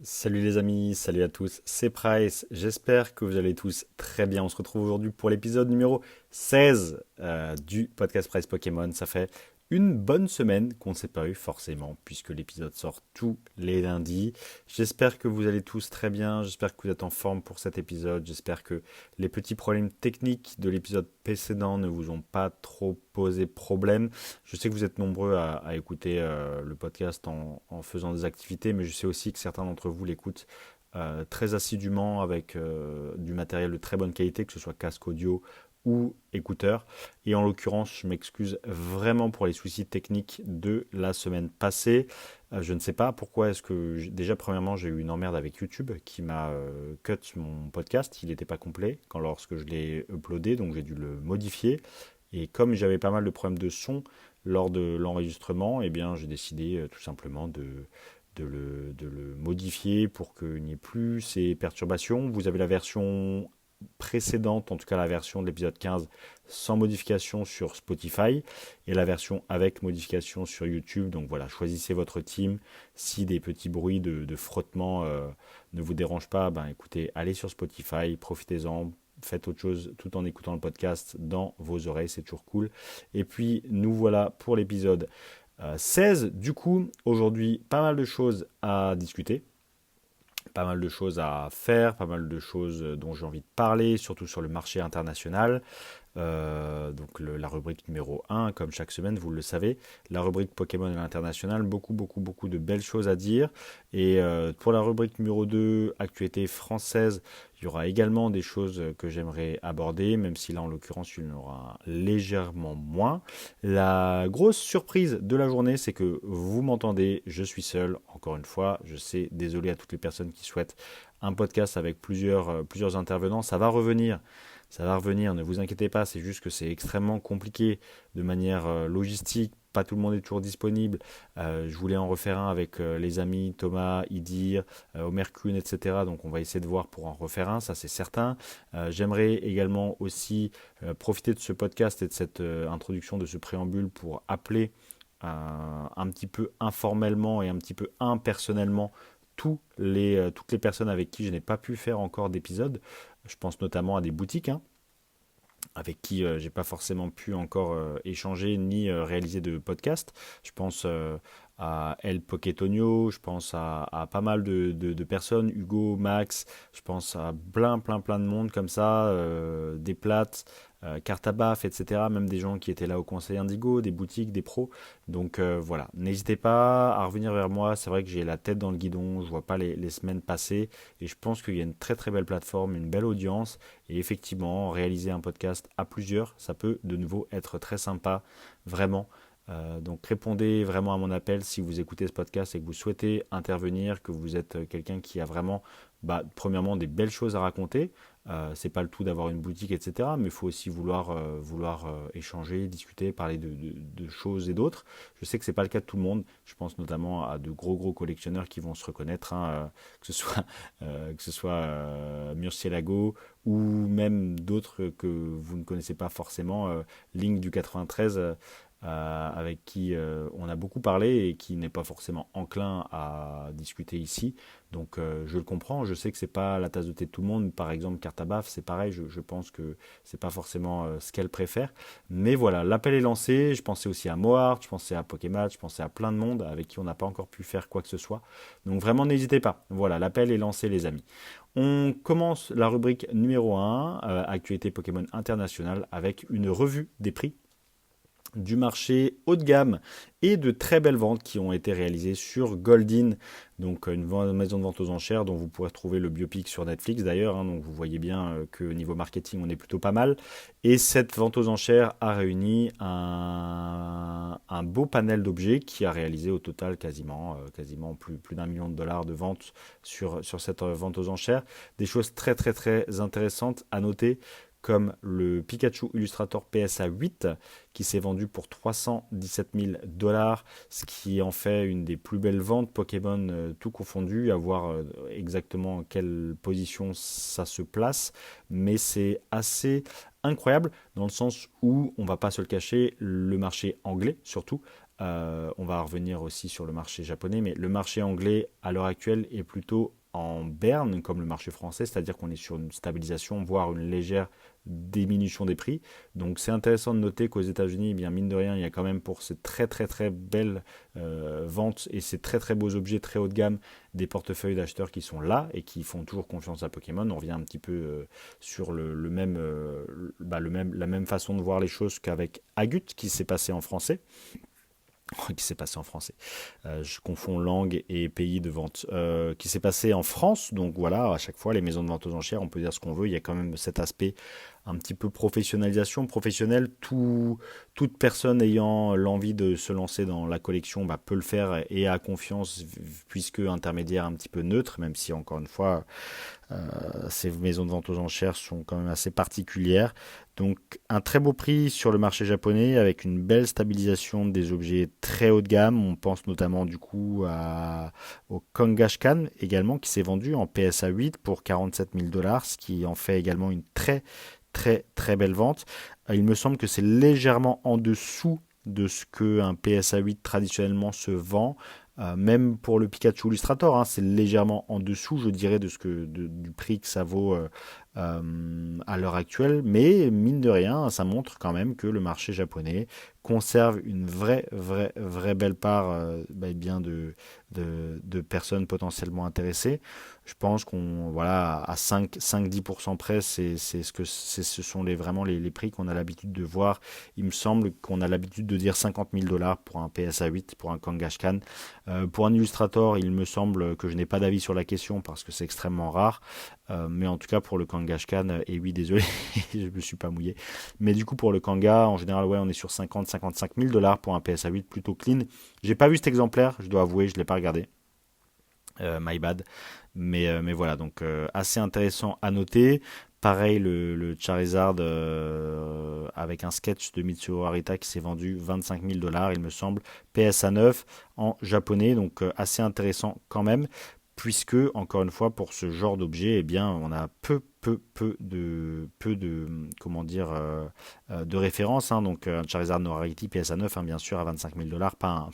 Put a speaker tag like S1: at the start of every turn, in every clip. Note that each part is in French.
S1: Salut les amis, salut à tous, c'est Price, j'espère que vous allez tous très bien. On se retrouve aujourd'hui pour l'épisode numéro 16 du podcast Price Pokémon. Ça fait une bonne semaine qu'on ne s'est pas eu forcément puisque l'épisode sort tous les lundis. J'espère que vous allez tous très bien, j'espère que vous êtes en forme pour cet épisode, j'espère que les petits problèmes techniques de l'épisode précédent ne vous ont pas trop posé problème. Je sais que vous êtes nombreux à écouter le podcast en faisant des activités, mais je sais aussi que certains d'entre vous l'écoutent très assidûment avec du matériel de très bonne qualité, que ce soit casque audio ou écouteurs. Et en l'occurrence, je m'excuse vraiment pour les soucis techniques de la semaine passée. Je ne sais pas pourquoi est-ce que... Déjà, premièrement, j'ai eu une emmerde avec YouTube qui m'a cut mon podcast. Il n'était pas complet lorsque je l'ai uploadé, donc j'ai dû le modifier. Et comme j'avais pas mal de problèmes de son lors de l'enregistrement, eh bien, j'ai décidé tout simplement de le modifier pour qu'il n'y ait plus ces perturbations. Vous avez la version précédente, en tout cas la version de l'épisode 15, sans modification sur Spotify, et la version avec modification sur YouTube. Donc voilà, choisissez votre team. Si des petits bruits de frottement ne vous dérangent pas, ben écoutez, allez sur Spotify, profitez-en, faites autre chose tout en écoutant le podcast dans vos oreilles, c'est toujours cool. Et puis nous voilà pour l'épisode 16. Du coup, aujourd'hui, pas mal de choses à discuter, pas mal de choses à faire, pas mal de choses dont j'ai envie de parler, surtout sur le marché international. Donc la rubrique numéro 1, comme chaque semaine, vous le savez, la rubrique Pokémon à l'international, beaucoup de belles choses à dire. Et pour la rubrique numéro 2, actualité française, il y aura également des choses que j'aimerais aborder, même si là en l'occurrence il y en aura légèrement moins. La grosse surprise de la journée, c'est que vous m'entendez, je suis seul, encore une fois, je sais, désolé à toutes les personnes qui souhaitent un podcast avec plusieurs intervenants, ça va revenir, ne vous inquiétez pas, c'est juste que c'est extrêmement compliqué de manière logistique, pas tout le monde est toujours disponible. Je voulais en refaire un avec les amis Thomas, Idir, Omer Kuhn, etc. Donc on va essayer de voir pour en refaire un, ça c'est certain. J'aimerais également aussi profiter de ce podcast et de cette introduction, de ce préambule pour appeler un petit peu informellement et un petit peu impersonnellement toutes les personnes avec qui je n'ai pas pu faire encore d'épisode. Je pense notamment à des boutiques avec qui j'ai pas forcément pu encore échanger ni réaliser de podcast. Je pense à El Poketonio, je pense à pas mal de personnes, Hugo, Max, je pense à plein de monde comme ça, des plates, Cartabaf, etc. Même des gens qui étaient là au Conseil Indigo, des boutiques, des pros. Donc voilà, n'hésitez pas à revenir vers moi. C'est vrai que j'ai la tête dans le guidon, je vois pas les semaines passer et je pense qu'il y a une très belle plateforme, une belle audience. Et effectivement, réaliser un podcast à plusieurs, ça peut de nouveau être très sympa, vraiment. Donc répondez vraiment à mon appel si vous écoutez ce podcast et que vous souhaitez intervenir, que vous êtes quelqu'un qui a vraiment, premièrement, des belles choses à raconter. C'est pas le tout d'avoir une boutique, etc. Mais il faut aussi vouloir échanger, discuter, parler de choses et d'autres. Je sais que c'est pas le cas de tout le monde. Je pense notamment à de gros collectionneurs qui vont se reconnaître, que ce soit Murcielago ou même d'autres que vous ne connaissez pas forcément, Link du 93, avec qui on a beaucoup parlé et qui n'est pas forcément enclin à discuter ici. Donc je le comprends, je sais que c'est pas la tasse de thé de tout le monde. Par exemple, Cartabaf, c'est pareil, je pense que c'est pas forcément ce qu'elle préfère. Mais voilà, l'appel est lancé. Je pensais aussi à Moart, je pensais à Pokématch, je pensais à plein de monde avec qui on n'a pas encore pu faire quoi que ce soit. Donc vraiment, n'hésitez pas. Voilà, l'appel est lancé, les amis. On commence la rubrique numéro 1, actualité Pokémon internationale, avec une revue des prix du marché haut de gamme et de très belles ventes qui ont été réalisées sur Goldin, donc une maison de vente aux enchères dont vous pourrez trouver le biopic sur Netflix d'ailleurs, donc vous voyez bien que niveau marketing on est plutôt pas mal. Et cette vente aux enchères a réuni un beau panel d'objets qui a réalisé au total quasiment plus d'un million de dollars de ventes sur cette vente aux enchères. Des choses très intéressantes à noter, comme le Pikachu Illustrator PSA 8 qui s'est vendu pour 317 000 dollars, ce qui en fait une des plus belles ventes Pokémon tout confondu, à voir exactement en quelle position ça se place, mais c'est assez incroyable dans le sens où, on va pas se le cacher, le marché anglais surtout On va revenir aussi sur le marché japonais, mais le marché anglais à l'heure actuelle est plutôt en berne comme le marché français, c'est-à-dire qu'on est sur une stabilisation, voire une légère diminution des prix. Donc c'est intéressant de noter qu'aux États-Unis, eh bien mine de rien, il y a quand même pour ces très très très belles ventes et ces très très beaux objets très haut de gamme des portefeuilles d'acheteurs qui sont là et qui font toujours confiance à Pokémon. On revient un petit peu sur la même façon de voir les choses qu'avec Agut qui s'est passé en français. Qui s'est passé en français. Je confonds langue et pays de vente. Qui s'est passé en France. Donc voilà, à chaque fois, les maisons de vente aux enchères, on peut dire ce qu'on veut. Il y a quand même cet aspect un petit peu professionnalisation. Professionnelle, toute personne ayant l'envie de se lancer dans la collection peut le faire et a confiance puisque intermédiaire un petit peu neutre, même si encore une fois, ces maisons de vente aux enchères sont quand même assez particulières. Donc un très beau prix sur le marché japonais avec une belle stabilisation des objets très haut de gamme. On pense notamment du coup au Kangaskhan également qui s'est vendu en PSA 8 pour 47 000 dollars, ce qui en fait également une très très très belle vente. Il me semble que c'est légèrement en dessous de ce qu'un PSA 8 traditionnellement se vend. Même pour le Pikachu Illustrator, c'est légèrement en dessous, je dirais, du prix que ça vaut à l'heure actuelle. Mais mine de rien, ça montre quand même que le marché japonais conserve une vraie belle part bien de personnes potentiellement intéressées. Je pense qu'on voilà à 5-10% près, ce sont vraiment les prix qu'on a l'habitude de voir. Il me semble qu'on a l'habitude de dire 50 000 dollars pour un PSA 8, pour un Kangaskhan. Pour un Illustrator, il me semble que je n'ai pas d'avis sur la question parce que c'est extrêmement rare. Mais en tout cas pour le Kangaskhan, et oui désolé, je me suis pas mouillé. Mais du coup pour le Kanga, en général ouais on est sur 50-55 000 dollars pour un PSA 8 plutôt clean. J'ai pas vu cet exemplaire, je dois avouer, je l'ai pas regardé. My bad. Mais voilà, donc assez intéressant à noter. Pareil, le Charizard avec un sketch de Mitsuo Arita qui s'est vendu 25 000 dollars, il me semble, PSA 9 en japonais, donc assez intéressant quand même, puisque, encore une fois, pour ce genre d'objet, eh bien, on a comment dire, de références. Donc, un Charizard No Rarity PSA 9, bien sûr, à 25 000 dollars, pas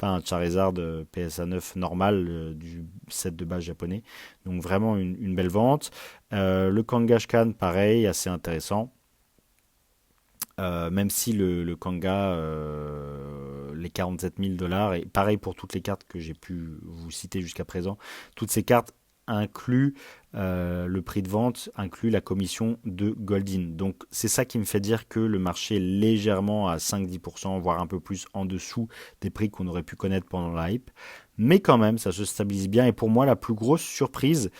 S1: un Charizard PSA 9 normal du set de base japonais. Donc, vraiment une belle vente. Le Kangaskhan, pareil, assez intéressant. Même si le Kanga, les 47 000 dollars, et pareil pour toutes les cartes que j'ai pu vous citer jusqu'à présent, toutes ces cartes incluent le prix de vente, inclut la commission de Goldin. Donc c'est ça qui me fait dire que le marché est légèrement à 5-10%, voire un peu plus en dessous des prix qu'on aurait pu connaître pendant la hype. Mais quand même, ça se stabilise bien. Et pour moi, la plus grosse surprise,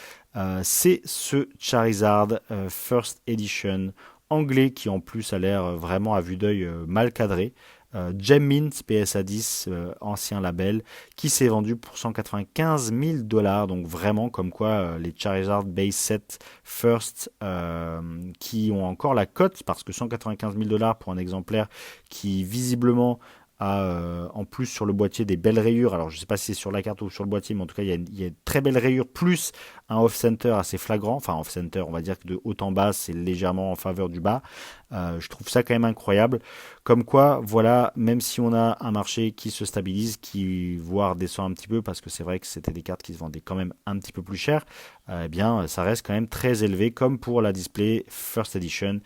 S1: c'est ce Charizard First Edition anglais qui en plus a l'air vraiment à vue d'œil mal cadré. Gem Mint PSA 10, ancien label, qui s'est vendu pour 195 000 dollars. Donc vraiment comme quoi les Charizard Base Set First qui ont encore la cote parce que 195 000 dollars pour un exemplaire qui visiblement a en plus sur le boîtier des belles rayures. Alors je ne sais pas si c'est sur la carte ou sur le boîtier, mais en tout cas il y a une très belle rayure plus un off-center assez flagrant. Enfin off-center, on va dire que de haut en bas c'est légèrement en faveur du bas. Je trouve ça quand même incroyable. Comme quoi, voilà, même si on a un marché qui se stabilise, qui voire descend un petit peu, parce que c'est vrai que c'était des cartes qui se vendaient quand même un petit peu plus cher, eh bien ça reste quand même très élevé, comme pour la display First Edition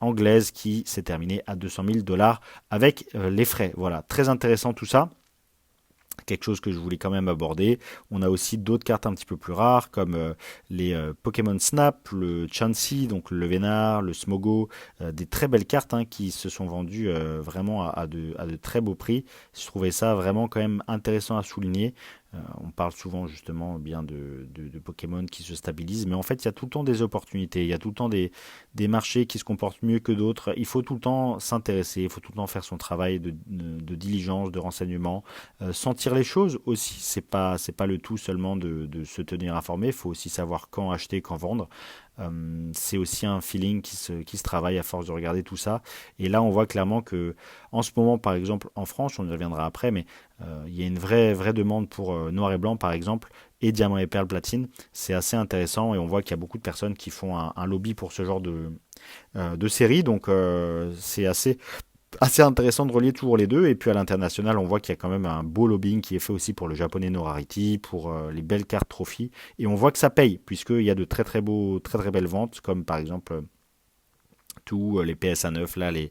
S1: anglaise qui s'est terminée à 200 000 dollars avec les frais. Voilà, très intéressant tout ça. Quelque chose que je voulais quand même aborder. On a aussi d'autres cartes un petit peu plus rares comme les Pokémon Snap, le Chansey, donc le Vénard, le Smogo, des très belles cartes qui se sont vendues vraiment à de très beaux prix. Je trouvais ça vraiment quand même intéressant à souligner. On parle souvent justement bien de Pokémon qui se stabilisent, mais en fait il y a tout le temps des opportunités, il y a tout le temps des marchés qui se comportent mieux que d'autres. Il faut tout le temps s'intéresser, il faut tout le temps faire son travail de diligence, de renseignement, sentir les choses aussi. C'est pas le tout seulement de se tenir informé, il faut aussi savoir quand acheter, quand vendre. C'est aussi un feeling qui se travaille à force de regarder tout ça. Et là, on voit clairement que, en ce moment, par exemple, en France, on y reviendra après, mais il y a une vraie demande pour noir et blanc, par exemple, et diamant et perle platine. C'est assez intéressant et on voit qu'il y a beaucoup de personnes qui font un lobby pour ce genre de série. Donc, c'est assez assez intéressant de relier toujours les deux. Et puis à l'international, on voit qu'il y a quand même un beau lobbying qui est fait aussi pour le japonais No Rarity, pour les belles cartes trophy. Et on voit que ça paye, puisqu'il y a de très très belles ventes, comme par exemple tous les PSA 9, là, les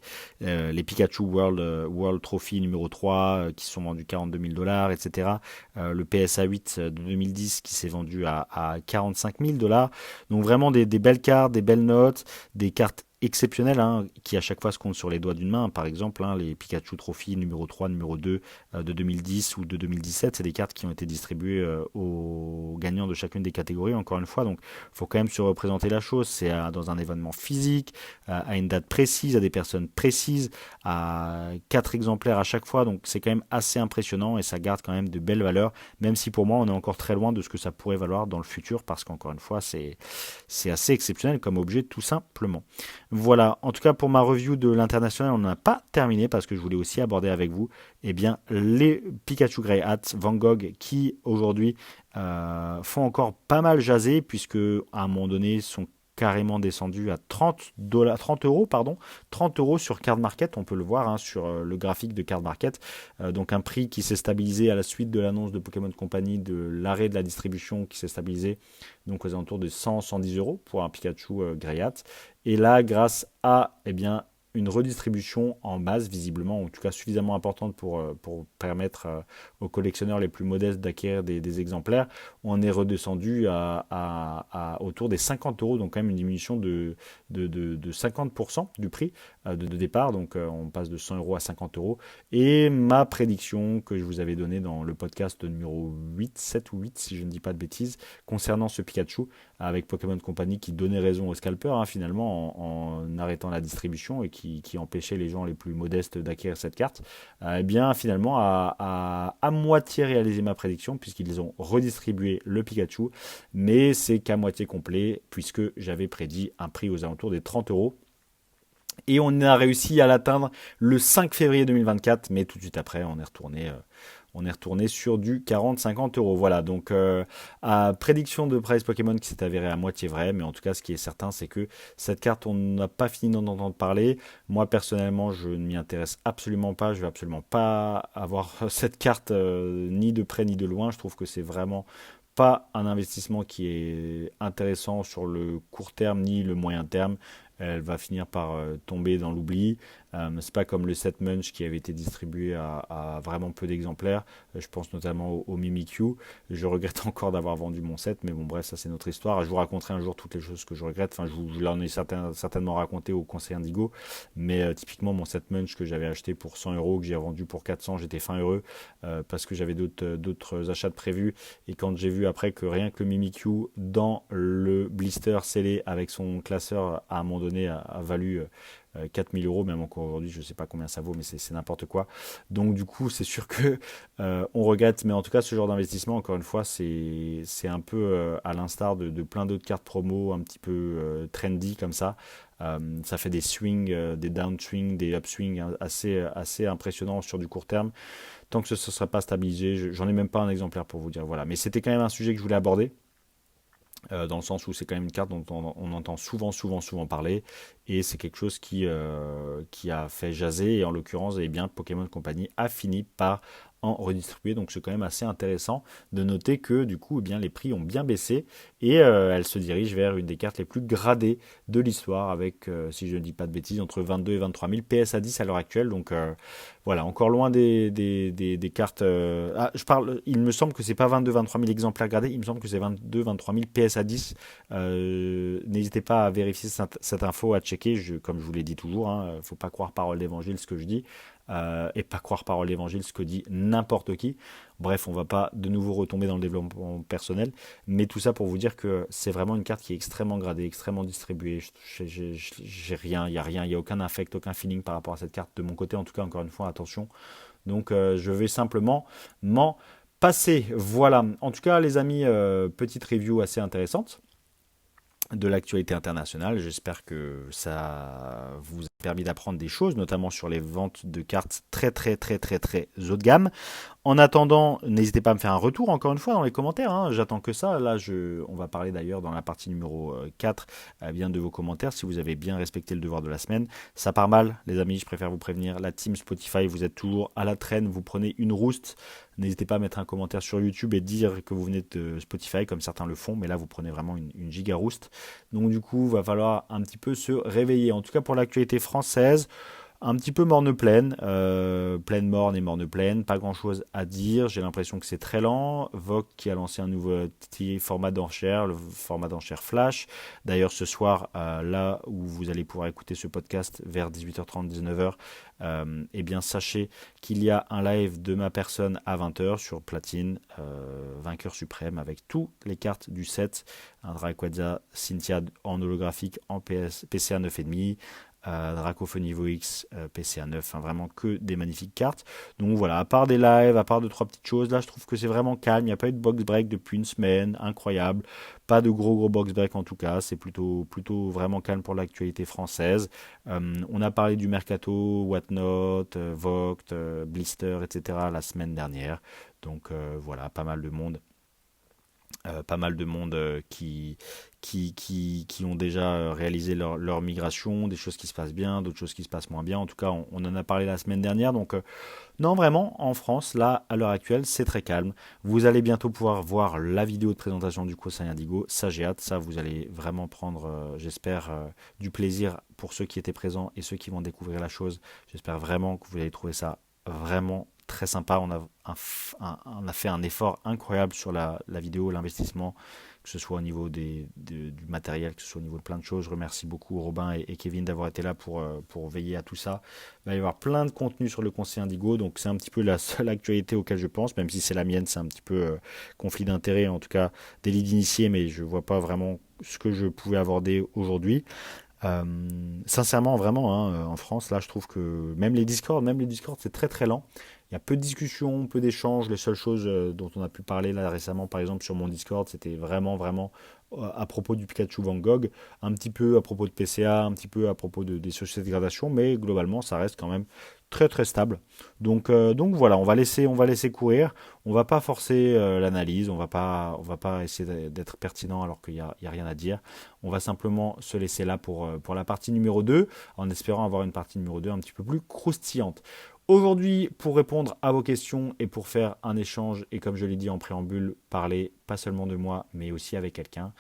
S1: Pikachu World Trophy numéro 3 qui sont vendus 42 000 dollars, etc. Le PSA 8 de 2010 qui s'est vendu à 45 000 dollars. Donc vraiment des belles cartes, des belles notes, des cartes exceptionnelles qui à chaque fois se comptent sur les doigts d'une main. Par exemple, les Pikachu Trophy numéro 3, numéro 2 de 2010 ou de 2017, c'est des cartes qui ont été distribuées aux gagnants de chacune des catégories, encore une fois. Donc il faut quand même se représenter la chose. C'est dans un événement physique, à une date précise, à des personnes précises, à 4 exemplaires à chaque fois. Donc c'est quand même assez impressionnant et ça garde quand même de belles valeurs, même si pour moi on est encore très loin de ce que ça pourrait valoir dans le futur, parce qu'encore une fois c'est assez exceptionnel comme objet tout simplement. Voilà, en tout cas pour ma review de l'international, on n'a pas terminé parce que je voulais aussi aborder avec vous les Pikachu Grey Hat Van Gogh qui aujourd'hui font encore pas mal jaser, puisque à un moment donné sont carrément descendu à 30 euros, pardon, 30 euros sur Card Market. On peut le voir sur le graphique de Card Market. Donc un prix qui s'est stabilisé à la suite de l'annonce de Pokémon Company, de l'arrêt de la distribution qui s'est stabilisé donc aux alentours de 100-110 euros pour un Pikachu Greyhat. Et là, grâce à une redistribution en masse, visiblement, en tout cas suffisamment importante pour permettre aux collectionneurs les plus modestes d'acquérir des exemplaires, on est redescendu à autour des 50 euros, donc quand même une diminution de 50% du prix de départ, donc on passe de 100 euros à 50 euros. Et ma prédiction que je vous avais donnée dans le podcast numéro 8, 7 ou 8, si je ne dis pas de bêtises, concernant ce Pikachu, avec Pokémon Company qui donnait raison aux scalpers, finalement, en arrêtant la distribution et qui empêchait les gens les plus modestes d'acquérir cette carte, finalement à moitié réalisé ma prédiction, puisqu'ils ont redistribué le Pikachu, mais c'est qu'à moitié complet, puisque j'avais prédit un prix aux alentours des 30 euros. Et on a réussi à l'atteindre le 5 février 2024, mais tout de suite après, on est retourné sur du 40-50 euros. Voilà, donc à prédiction de Price Pokémon qui s'est avérée à moitié vraie, mais en tout cas, ce qui est certain, c'est que cette carte, on n'a pas fini d'en entendre parler. Moi, personnellement, je ne m'y intéresse absolument pas. Je vais absolument pas avoir cette carte ni de près ni de loin. Je trouve que c'est vraiment pas un investissement qui est intéressant sur le court terme ni le moyen terme. Elle va finir par tomber dans l'oubli. C'est pas comme le set Munch qui avait été distribué à vraiment peu d'exemplaires. Je pense notamment au Mimikyu. Je regrette encore d'avoir vendu mon set, mais bon bref, ça c'est notre histoire. Je vous raconterai un jour toutes les choses que je regrette. Enfin, je l'en ai certainement raconté au Conseil Indigo, mais typiquement mon set Munch que j'avais acheté pour 100 euros, que j'ai vendu pour 400, j'étais fin heureux parce que j'avais d'autres achats de prévus. Et quand j'ai vu après que rien que le Mimikyu dans le blister scellé avec son classeur à un moment donné a valu 4000 euros, même encore aujourd'hui, je ne sais pas combien ça vaut, mais c'est n'importe quoi. Donc du coup, c'est sûr que on regrette, mais en tout cas, ce genre d'investissement, encore une fois, c'est un peu à l'instar de plein d'autres cartes promo un petit peu trendy comme ça. Ça fait des swings, des downswings, des upswings assez impressionnants sur du court terme. Tant que ce ne sera pas stabilisé, j'en ai même pas un exemplaire pour vous dire. Voilà, mais c'était quand même un sujet que je voulais aborder. Dans le sens où c'est quand même une carte dont on entend souvent parler, et c'est quelque chose qui a fait jaser, et en l'occurrence Pokémon Company a fini par en redistribuer, donc c'est quand même assez intéressant de noter que du coup les prix ont bien baissé, et elle se dirige vers une des cartes les plus gradées de l'histoire, avec si je ne dis pas de bêtises entre 22 et 23 000 PSA 10 à l'heure actuelle. Donc voilà, encore loin des cartes. Il me semble que c'est pas 22-23 000 exemplaires gradés, il me semble que c'est 22-23 000 PSA 10. N'hésitez pas à vérifier cette info, à checker. Comme je vous l'ai dit toujours, faut pas croire parole d'évangile ce que je dis, et pas croire parole d'évangile ce que dit n'importe qui. Bref, on va pas de nouveau retomber dans le développement personnel, mais tout ça pour vous dire que c'est vraiment une carte qui est extrêmement gradée, extrêmement distribuée. J'ai rien, il y a aucun affect, aucun feeling par rapport à cette carte de mon côté, en tout cas. Encore une fois, attention. Donc je vais simplement m'en passer. Voilà, en tout cas les amis, petite review assez intéressante de l'actualité internationale. J'espère que ça vous a permis d'apprendre des choses, notamment sur les ventes de cartes très haut de gamme. En attendant, n'hésitez pas à me faire un retour encore une fois dans les commentaires, hein. J'attends que ça. Là, on va parler d'ailleurs dans la partie numéro 4 bien de vos commentaires si vous avez bien respecté le devoir de la semaine. Ça part mal, les amis, je préfère vous prévenir. La team Spotify, vous êtes toujours à la traîne, vous prenez une rouste. N'hésitez pas à mettre un commentaire sur YouTube et dire que vous venez de Spotify comme certains le font, mais là vous prenez vraiment une giga rouste. Donc du coup, il va falloir un petit peu se réveiller. En tout cas pour l'actualité française. Un petit peu morne-pleine, pleine morne et morne-pleine, pas grand-chose à dire, j'ai l'impression que c'est très lent. Vogue qui a lancé un nouveau petit format d'enchère, le format d'enchère Flash. D'ailleurs ce soir, là où vous allez pouvoir écouter ce podcast vers 18h30, 19h, eh bien sachez qu'il y a un live de ma personne à 20h sur Platine, vainqueur suprême avec toutes les cartes du set, un Rayquaza Cynthia en holographique en PCA 9,5, Dracophonie Vox, PCA 9, enfin vraiment que des magnifiques cartes. Donc voilà, à part des lives, à part 2-3 petites choses, là je trouve que c'est vraiment calme, il n'y a pas eu de box break depuis une semaine, incroyable, pas de gros box break en tout cas, c'est plutôt vraiment calme pour l'actualité française. On a parlé du Mercato, Whatnot, Vogt, Blister, etc. la semaine dernière, donc voilà, pas mal de monde qui ont déjà réalisé leur migration, des choses qui se passent bien, d'autres choses qui se passent moins bien. En tout cas, on en a parlé la semaine dernière. Donc, non, vraiment, en France, là, à l'heure actuelle, c'est très calme. Vous allez bientôt pouvoir voir la vidéo de présentation du Conseil Indigo. Ça, j'ai hâte. Ça, vous allez vraiment prendre, j'espère, du plaisir pour ceux qui étaient présents et ceux qui vont découvrir la chose. J'espère vraiment que vous allez trouver ça vraiment très sympa. On a fait un effort incroyable sur la vidéo, l'investissement, que ce soit au niveau du matériel, que ce soit au niveau de plein de choses. Je remercie beaucoup Robin et Kevin d'avoir été là pour veiller à tout ça. Il va y avoir plein de contenu sur le Conseil Indigo, donc c'est un petit peu la seule actualité auquel je pense, même si c'est la mienne, c'est un petit peu conflit d'intérêt, en tout cas des leads initiés, mais je vois pas vraiment ce que je pouvais aborder aujourd'hui. Euh, Sincèrement, vraiment, hein, en France, là, je trouve que même les Discord, c'est très très lent. Il y a peu de discussions, peu d'échanges. Les seules choses dont on a pu parler là récemment, par exemple sur mon Discord, c'était vraiment à propos du Pikachu Van Gogh, un petit peu à propos de PCA, un petit peu à propos des sociétés de gradation, mais globalement, ça reste quand même très très stable. Donc voilà, on va laisser courir. On va pas forcer l'analyse, on va pas essayer d'être pertinent alors qu'il y a rien à dire. On va simplement se laisser là pour la partie numéro 2, en espérant avoir une partie numéro 2 un petit peu plus croustillante. Aujourd'hui, pour répondre à vos questions et pour faire un échange, et comme je l'ai dit en préambule, parler pas seulement de moi, mais aussi avec quelqu'un.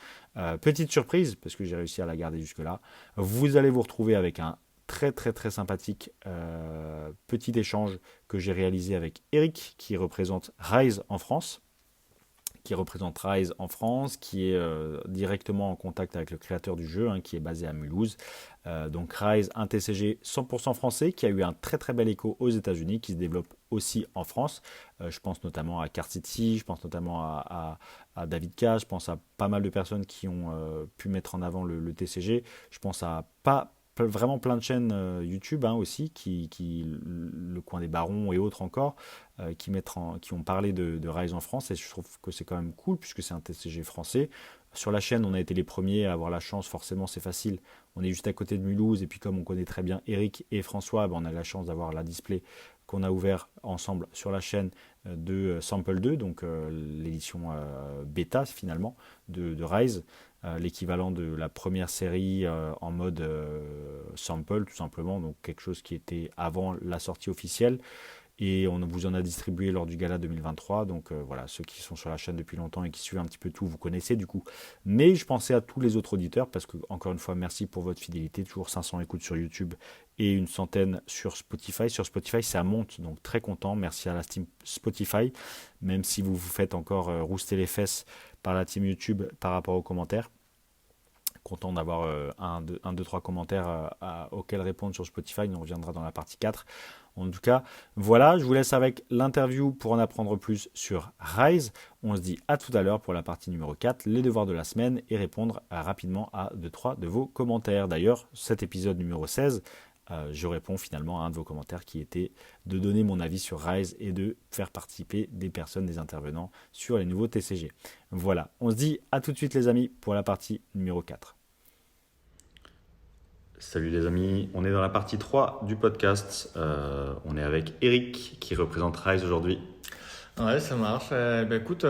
S1: Petite surprise, parce que j'ai réussi à la garder jusque-là, vous allez vous retrouver avec un très très très sympathique petit échange que j'ai réalisé avec Eric, qui représente Rise en France, qui est directement en contact avec le créateur du jeu, hein, qui est basé à Mulhouse. Donc Rise, un TCG 100% français, qui a eu un très très bel écho aux États-Unis, qui se développe aussi en France. Je pense notamment à Card City, je pense notamment à David K, je pense à pas mal de personnes qui ont pu mettre en avant le TCG. Je pense à vraiment plein de chaînes YouTube, hein, aussi, le coin des barons et autres encore, qui ont parlé de Rise en France, et je trouve que c'est quand même cool puisque c'est un TCG français. Sur la chaîne, on a été les premiers à avoir la chance, forcément c'est facile. On est juste à côté de Mulhouse, et puis comme on connaît très bien Eric et François, ben on a la chance d'avoir la display qu'on a ouvert ensemble sur la chaîne de Sample 2, donc l'édition bêta finalement de Rise, l'équivalent de la première série en mode sample tout simplement, donc quelque chose qui était avant la sortie officielle. Et on vous en a distribué lors du gala 2023. Donc voilà, ceux qui sont sur la chaîne depuis longtemps et qui suivent un petit peu tout, vous connaissez du coup. Mais je pensais à tous les autres auditeurs parce que, encore une fois, merci pour votre fidélité. Toujours 500 écoutes sur YouTube et une centaine sur Spotify. Sur Spotify, ça monte, donc très content. Merci à la team Spotify, même si vous vous faites encore rouster les fesses par la team YouTube par rapport aux commentaires. Content d'avoir un, deux, trois commentaires auxquels répondre sur Spotify. On reviendra dans la partie 4. En tout cas, voilà, je vous laisse avec l'interview pour en apprendre plus sur Rise. On se dit à tout à l'heure pour la partie numéro 4, les devoirs de la semaine, et répondre rapidement à 2-3 de vos commentaires. D'ailleurs, cet épisode numéro 16, je réponds finalement à un de vos commentaires qui était de donner mon avis sur Rise et de faire participer des personnes, des intervenants sur les nouveaux TCG. Voilà, on se dit à tout de suite les amis pour la partie numéro 4. Salut les amis, on est dans la partie 3 du podcast. On est avec Eric qui représente Rise aujourd'hui.
S2: Ouais, ça marche. Écoute,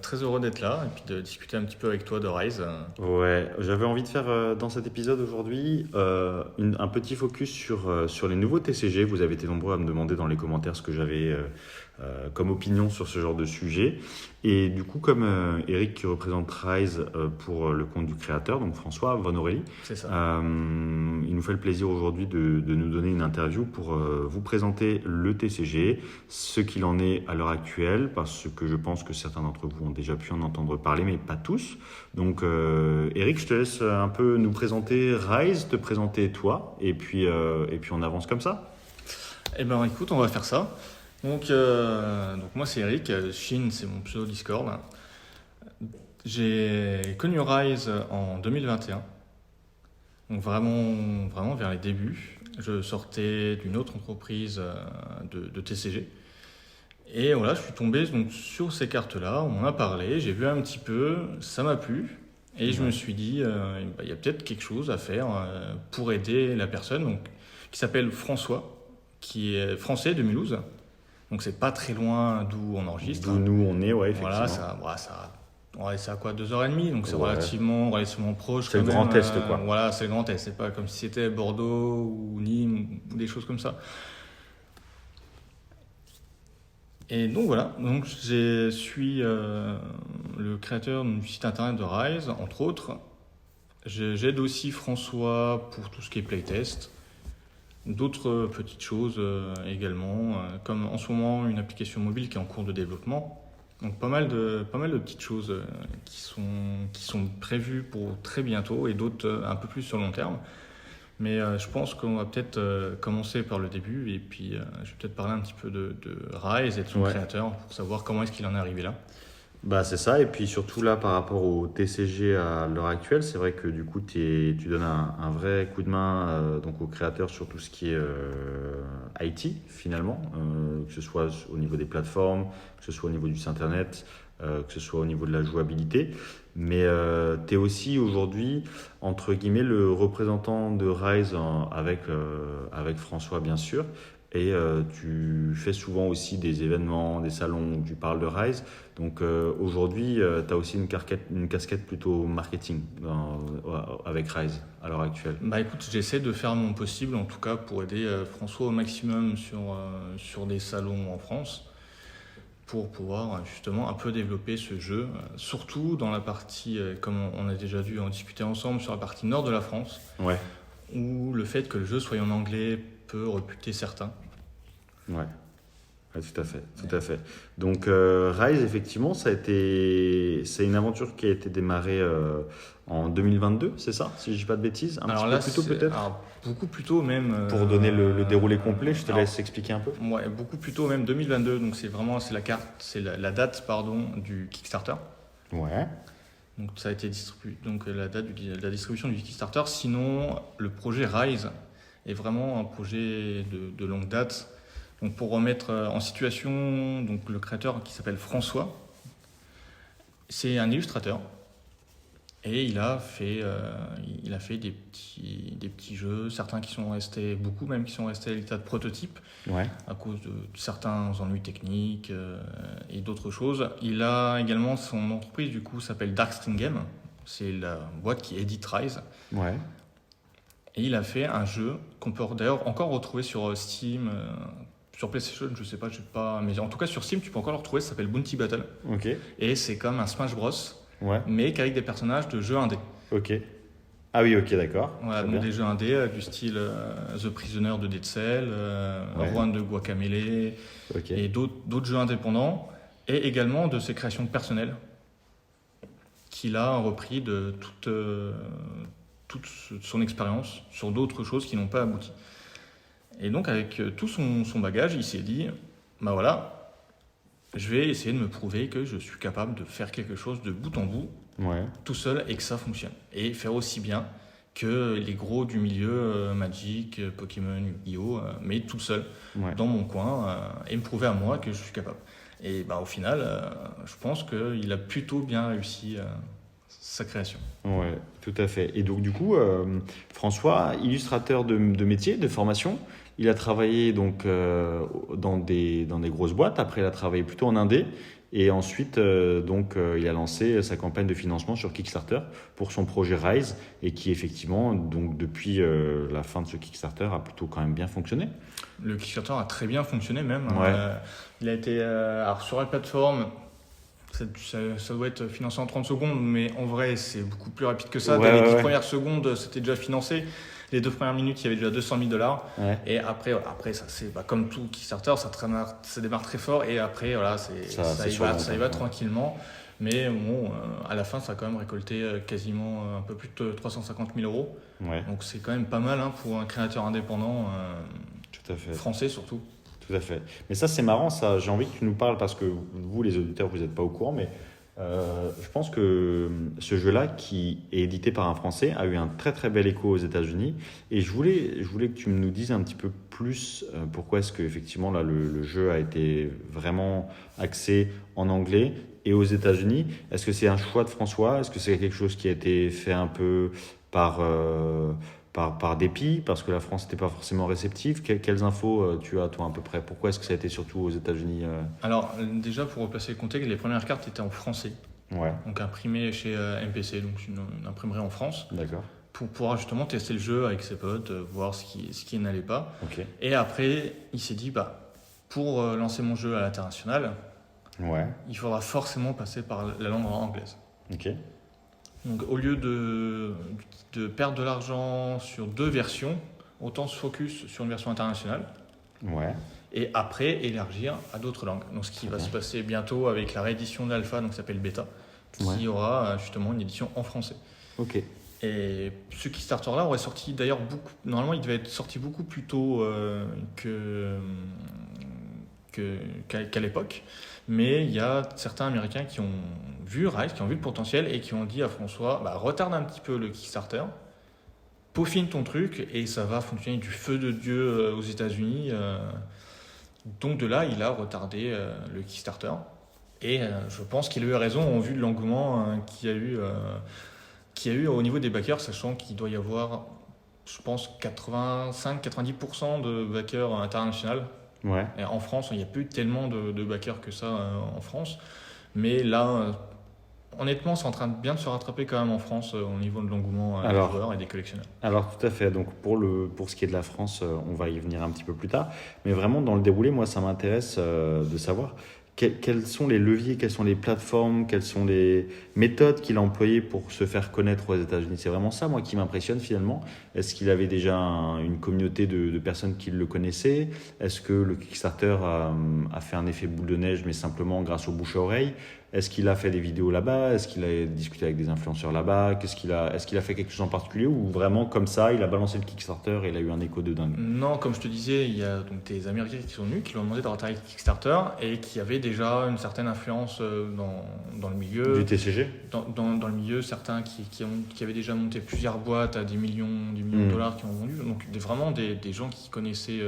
S2: très heureux d'être là et puis de discuter un petit peu avec toi de Rise.
S1: Ouais, j'avais envie de faire dans cet épisode aujourd'hui un petit focus sur les nouveaux TCG. Vous avez été nombreux à me demander dans les commentaires ce que j'avais comme opinion sur ce genre de sujet. Et du coup, comme Eric qui représente Rise pour le compte du créateur, donc François Von Aurélie,
S2: C'est ça.
S1: il nous fait le plaisir aujourd'hui de nous donner une interview pour vous présenter le TCG, ce qu'il en est à l'heure actuelle, parce que je pense que certains d'entre vous ont déjà pu en entendre parler, mais pas tous. Donc, Eric, je te laisse un peu nous présenter Rise, te présenter toi, et puis on avance comme ça.
S2: Écoute, on va faire ça. Donc moi, c'est Eric. Shin, c'est mon pseudo Discord. J'ai connu Rise en 2021. Donc vraiment vers les débuts. Je sortais d'une autre entreprise de TCG. Et voilà, je suis tombé donc, sur ces cartes-là, on m'en a parlé, j'ai vu un petit peu, ça m'a plu. Et je me suis dit, il y a peut-être quelque chose à faire pour aider la personne qui s'appelle François, qui est français de Mulhouse. Donc c'est pas très loin d'où on enregistre.
S1: D'où nous on est, ouais, effectivement.
S2: Voilà, c'est à quoi 2h30, donc c'est
S1: Ouais.
S2: relativement proche.
S1: C'est le
S2: quand
S1: Grand
S2: même,
S1: Est, quoi.
S2: Voilà, c'est le Grand Est, c'est pas comme si c'était Bordeaux ou Nîmes ou des choses comme ça. Et donc voilà, donc je suis le créateur du site internet de Rise, entre autres. J'aide aussi François pour tout ce qui est playtest. D'autres petites choses également, comme en ce moment une application mobile qui est en cours de développement. Donc pas mal de petites choses qui sont prévues pour très bientôt et d'autres un peu plus sur le long terme. Mais je pense qu'on va peut-être commencer par le début et puis je vais peut-être parler un petit peu de Rise et de son créateur pour savoir comment est-ce qu'il en est arrivé là.
S1: Bah, c'est ça, et puis surtout là par rapport au TCG à l'heure actuelle, c'est vrai que du coup tu donnes un vrai coup de main donc aux créateurs sur tout ce qui est IT finalement, que ce soit au niveau des plateformes, que ce soit au niveau du site internet, que ce soit au niveau de la jouabilité. Mais tu es aussi aujourd'hui, entre guillemets, le représentant de Rise avec François bien sûr. Et tu fais souvent aussi des événements, des salons où tu parles de Rise. Donc aujourd'hui, tu as aussi une casquette plutôt marketing avec Rise à l'heure actuelle.
S2: Écoute, j'essaie de faire mon possible en tout cas pour aider François au maximum sur des salons en France pour pouvoir justement un peu développer ce jeu, surtout dans la partie, comme on a déjà dû en discuter ensemble, sur la partie nord de la France,
S1: Ouais,
S2: où le fait que le jeu soit en anglais peut rebuter certains.
S1: ouais. Ouais, tout à fait, tout à fait. Donc Rise, effectivement, c'est une aventure qui a été démarrée en 2022, c'est ça, si je dis pas de bêtises,
S2: Alors
S1: petit
S2: là,
S1: peu plus tôt peut-être.
S2: alors, beaucoup plus tôt même.
S1: Pour donner le déroulé complet, je te
S2: alors,
S1: laisse expliquer un peu.
S2: Ouais, beaucoup plus tôt même 2022. Donc c'est la carte, c'est la date pardon du Kickstarter.
S1: Ouais.
S2: Donc ça a été distribué. Donc la date de la distribution du Kickstarter. Sinon, le projet Rise est vraiment un projet de longue date. Donc pour remettre en situation, donc le créateur qui s'appelle François, c'est un illustrateur et il a fait des petits jeux, certains qui sont restés, beaucoup même qui sont restés à l'état de prototype
S1: Ouais.
S2: à cause de certains ennuis techniques et d'autres choses. Il a également son entreprise du coup s'appelle Darkstream Game, c'est la boîte qui édite Rise.
S1: Ouais.
S2: Et il a fait un jeu qu'on peut d'ailleurs encore retrouver sur Steam. Sur PlayStation, je sais pas, mais en tout cas sur Steam, tu peux encore le retrouver, ça s'appelle Bounty Battle.
S1: Ok.
S2: Et c'est comme un Smash Bros,
S1: Ouais.
S2: mais qu'avec des personnages de jeux indés.
S1: Ok. Ah oui, ok, d'accord.
S2: Voilà,
S1: Très
S2: donc
S1: bien.
S2: des jeux indés du style The Prisoner de Dead Cell,
S1: Ouais.
S2: Juan de Guacamelee,
S1: Ok.
S2: et d'autres jeux indépendants, et également de ses créations personnelles, qu'il a repris de toute son expérience sur d'autres choses qui n'ont pas abouti. Et donc avec tout son bagage, il s'est dit, bah voilà, je vais essayer de me prouver que je suis capable de faire quelque chose de bout en bout,
S1: Ouais.
S2: tout seul, et que ça fonctionne. Et faire aussi bien que les gros du milieu, Magic, Pokémon, Yu-Gi-Oh, mais tout seul,
S1: Ouais.
S2: dans mon coin, et me prouver à moi que je suis capable. Et bah, au final, je pense qu'il a plutôt bien réussi sa création.
S1: Ouais, tout à fait. Et donc, du coup, François, illustrateur de métier, de formation, il a travaillé donc, dans des grosses boîtes. Après, il a travaillé plutôt en indé. Et ensuite, il a lancé sa campagne de financement sur Kickstarter pour son projet Rise. Et qui, effectivement, donc, depuis la fin de ce Kickstarter, a plutôt quand même bien fonctionné.
S2: Le Kickstarter a très bien fonctionné même.
S1: Ouais.
S2: Il a été alors sur la plateforme. Ça doit être financé en 30 secondes, mais en vrai, c'est beaucoup plus rapide que ça.
S1: Ouais,
S2: Dès les 10
S1: ouais.
S2: premières secondes, c'était déjà financé. Les 2 premières minutes, il y avait déjà $200,000.
S1: Ouais.
S2: Et après, ça, c'est comme tout Kickstarter, ça démarre très fort. Et après, voilà, ça y va tranquillement. Mais bon, à la fin, ça a quand même récolté quasiment un peu plus de 350 000 euros.
S1: Ouais.
S2: Donc c'est quand même pas mal pour un créateur indépendant,
S1: Tout à fait.
S2: français surtout.
S1: Tout à fait. Mais ça, c'est marrant, ça. J'ai envie que tu nous parles parce que vous, les auditeurs, vous n'êtes pas au courant, mais je pense que ce jeu-là, qui est édité par un Français, a eu un très très bel écho aux États-Unis. Et je voulais que tu nous dises un petit peu plus pourquoi est-ce que effectivement là le jeu a été vraiment axé en anglais et aux États-Unis. Est-ce que c'est un choix de François? Est-ce que c'est quelque chose qui a été fait un peu par par dépit, parce que la France n'était pas forcément réceptive? Quelles infos tu as, toi, à peu près? Pourquoi est-ce que ça a été surtout aux États-Unis
S2: Alors déjà pour replacer le contexte, les premières cartes étaient en français,
S1: Ouais,
S2: donc imprimées chez MPC, donc une imprimerie en France,
S1: d'accord.
S2: pour pouvoir justement tester le jeu avec ses potes, voir ce qui n'allait pas.
S1: Ok.
S2: Et après, il s'est dit, pour lancer mon jeu à l'international,
S1: Ouais,
S2: il faudra forcément passer par la langue anglaise.
S1: ok.
S2: Donc au lieu de perdre de l'argent sur 2 versions, autant se focus sur une version internationale
S1: Ouais,
S2: et après élargir à d'autres langues. Donc ce qui va se passer bientôt avec la réédition de l'alpha, donc ça s'appelle bêta, qui aura justement une édition en français.
S1: ok.
S2: Et ce Kickstarter-là aurait sorti d'ailleurs beaucoup. Normalement, il devait être sorti beaucoup plus tôt qu'à l'époque. Mais il y a certains Américains qui ont vu Rise, qui ont vu le potentiel et qui ont dit à François, retarde un petit peu le Kickstarter, peaufine ton truc et ça va fonctionner du feu de Dieu aux États-Unis. Donc de là, il a retardé le Kickstarter. Et je pense qu'il a eu raison en vue de l'engouement qu'il y a eu au niveau des backers, sachant qu'il doit y avoir, je pense, 85-90% de backers internationaux.
S1: Ouais.
S2: Et en France, il n'y a plus tellement de backers que ça en France. Mais là, honnêtement, c'est en train de bien de se rattraper quand même en France au niveau de l'engouement des joueurs et des collectionneurs.
S1: Alors tout à fait, donc pour ce qui est de la France, on va y venir un petit peu plus tard, mais vraiment dans le déroulé, moi ça m'intéresse de savoir quels sont les leviers, quelles sont les plateformes, quelles sont les méthodes qu'il a employées pour se faire connaître aux États-Unis. C'est vraiment ça, moi, qui m'impressionne finalement. Est-ce qu'il avait déjà une communauté de personnes qui le connaissaient? Est-ce que le Kickstarter a fait un effet boule de neige, mais simplement grâce au bouche à oreille? Est-ce qu'il a fait des vidéos là-bas? Est-ce qu'il a discuté avec des influenceurs là-bas? Est-ce qu'il a fait quelque chose en particulier, ou vraiment comme ça, il a balancé le Kickstarter et il a eu un écho de dingue?
S2: Non, comme je te disais, il y a donc des Américains qui sont venus, qui lui ont demandé de retirer le Kickstarter et qui avaient déjà une certaine influence dans le milieu.
S1: Du TCG?
S2: Dans le milieu, certains qui avaient déjà monté plusieurs boîtes à des millions de dollars qui ont vendu. Donc vraiment des gens qui connaissaient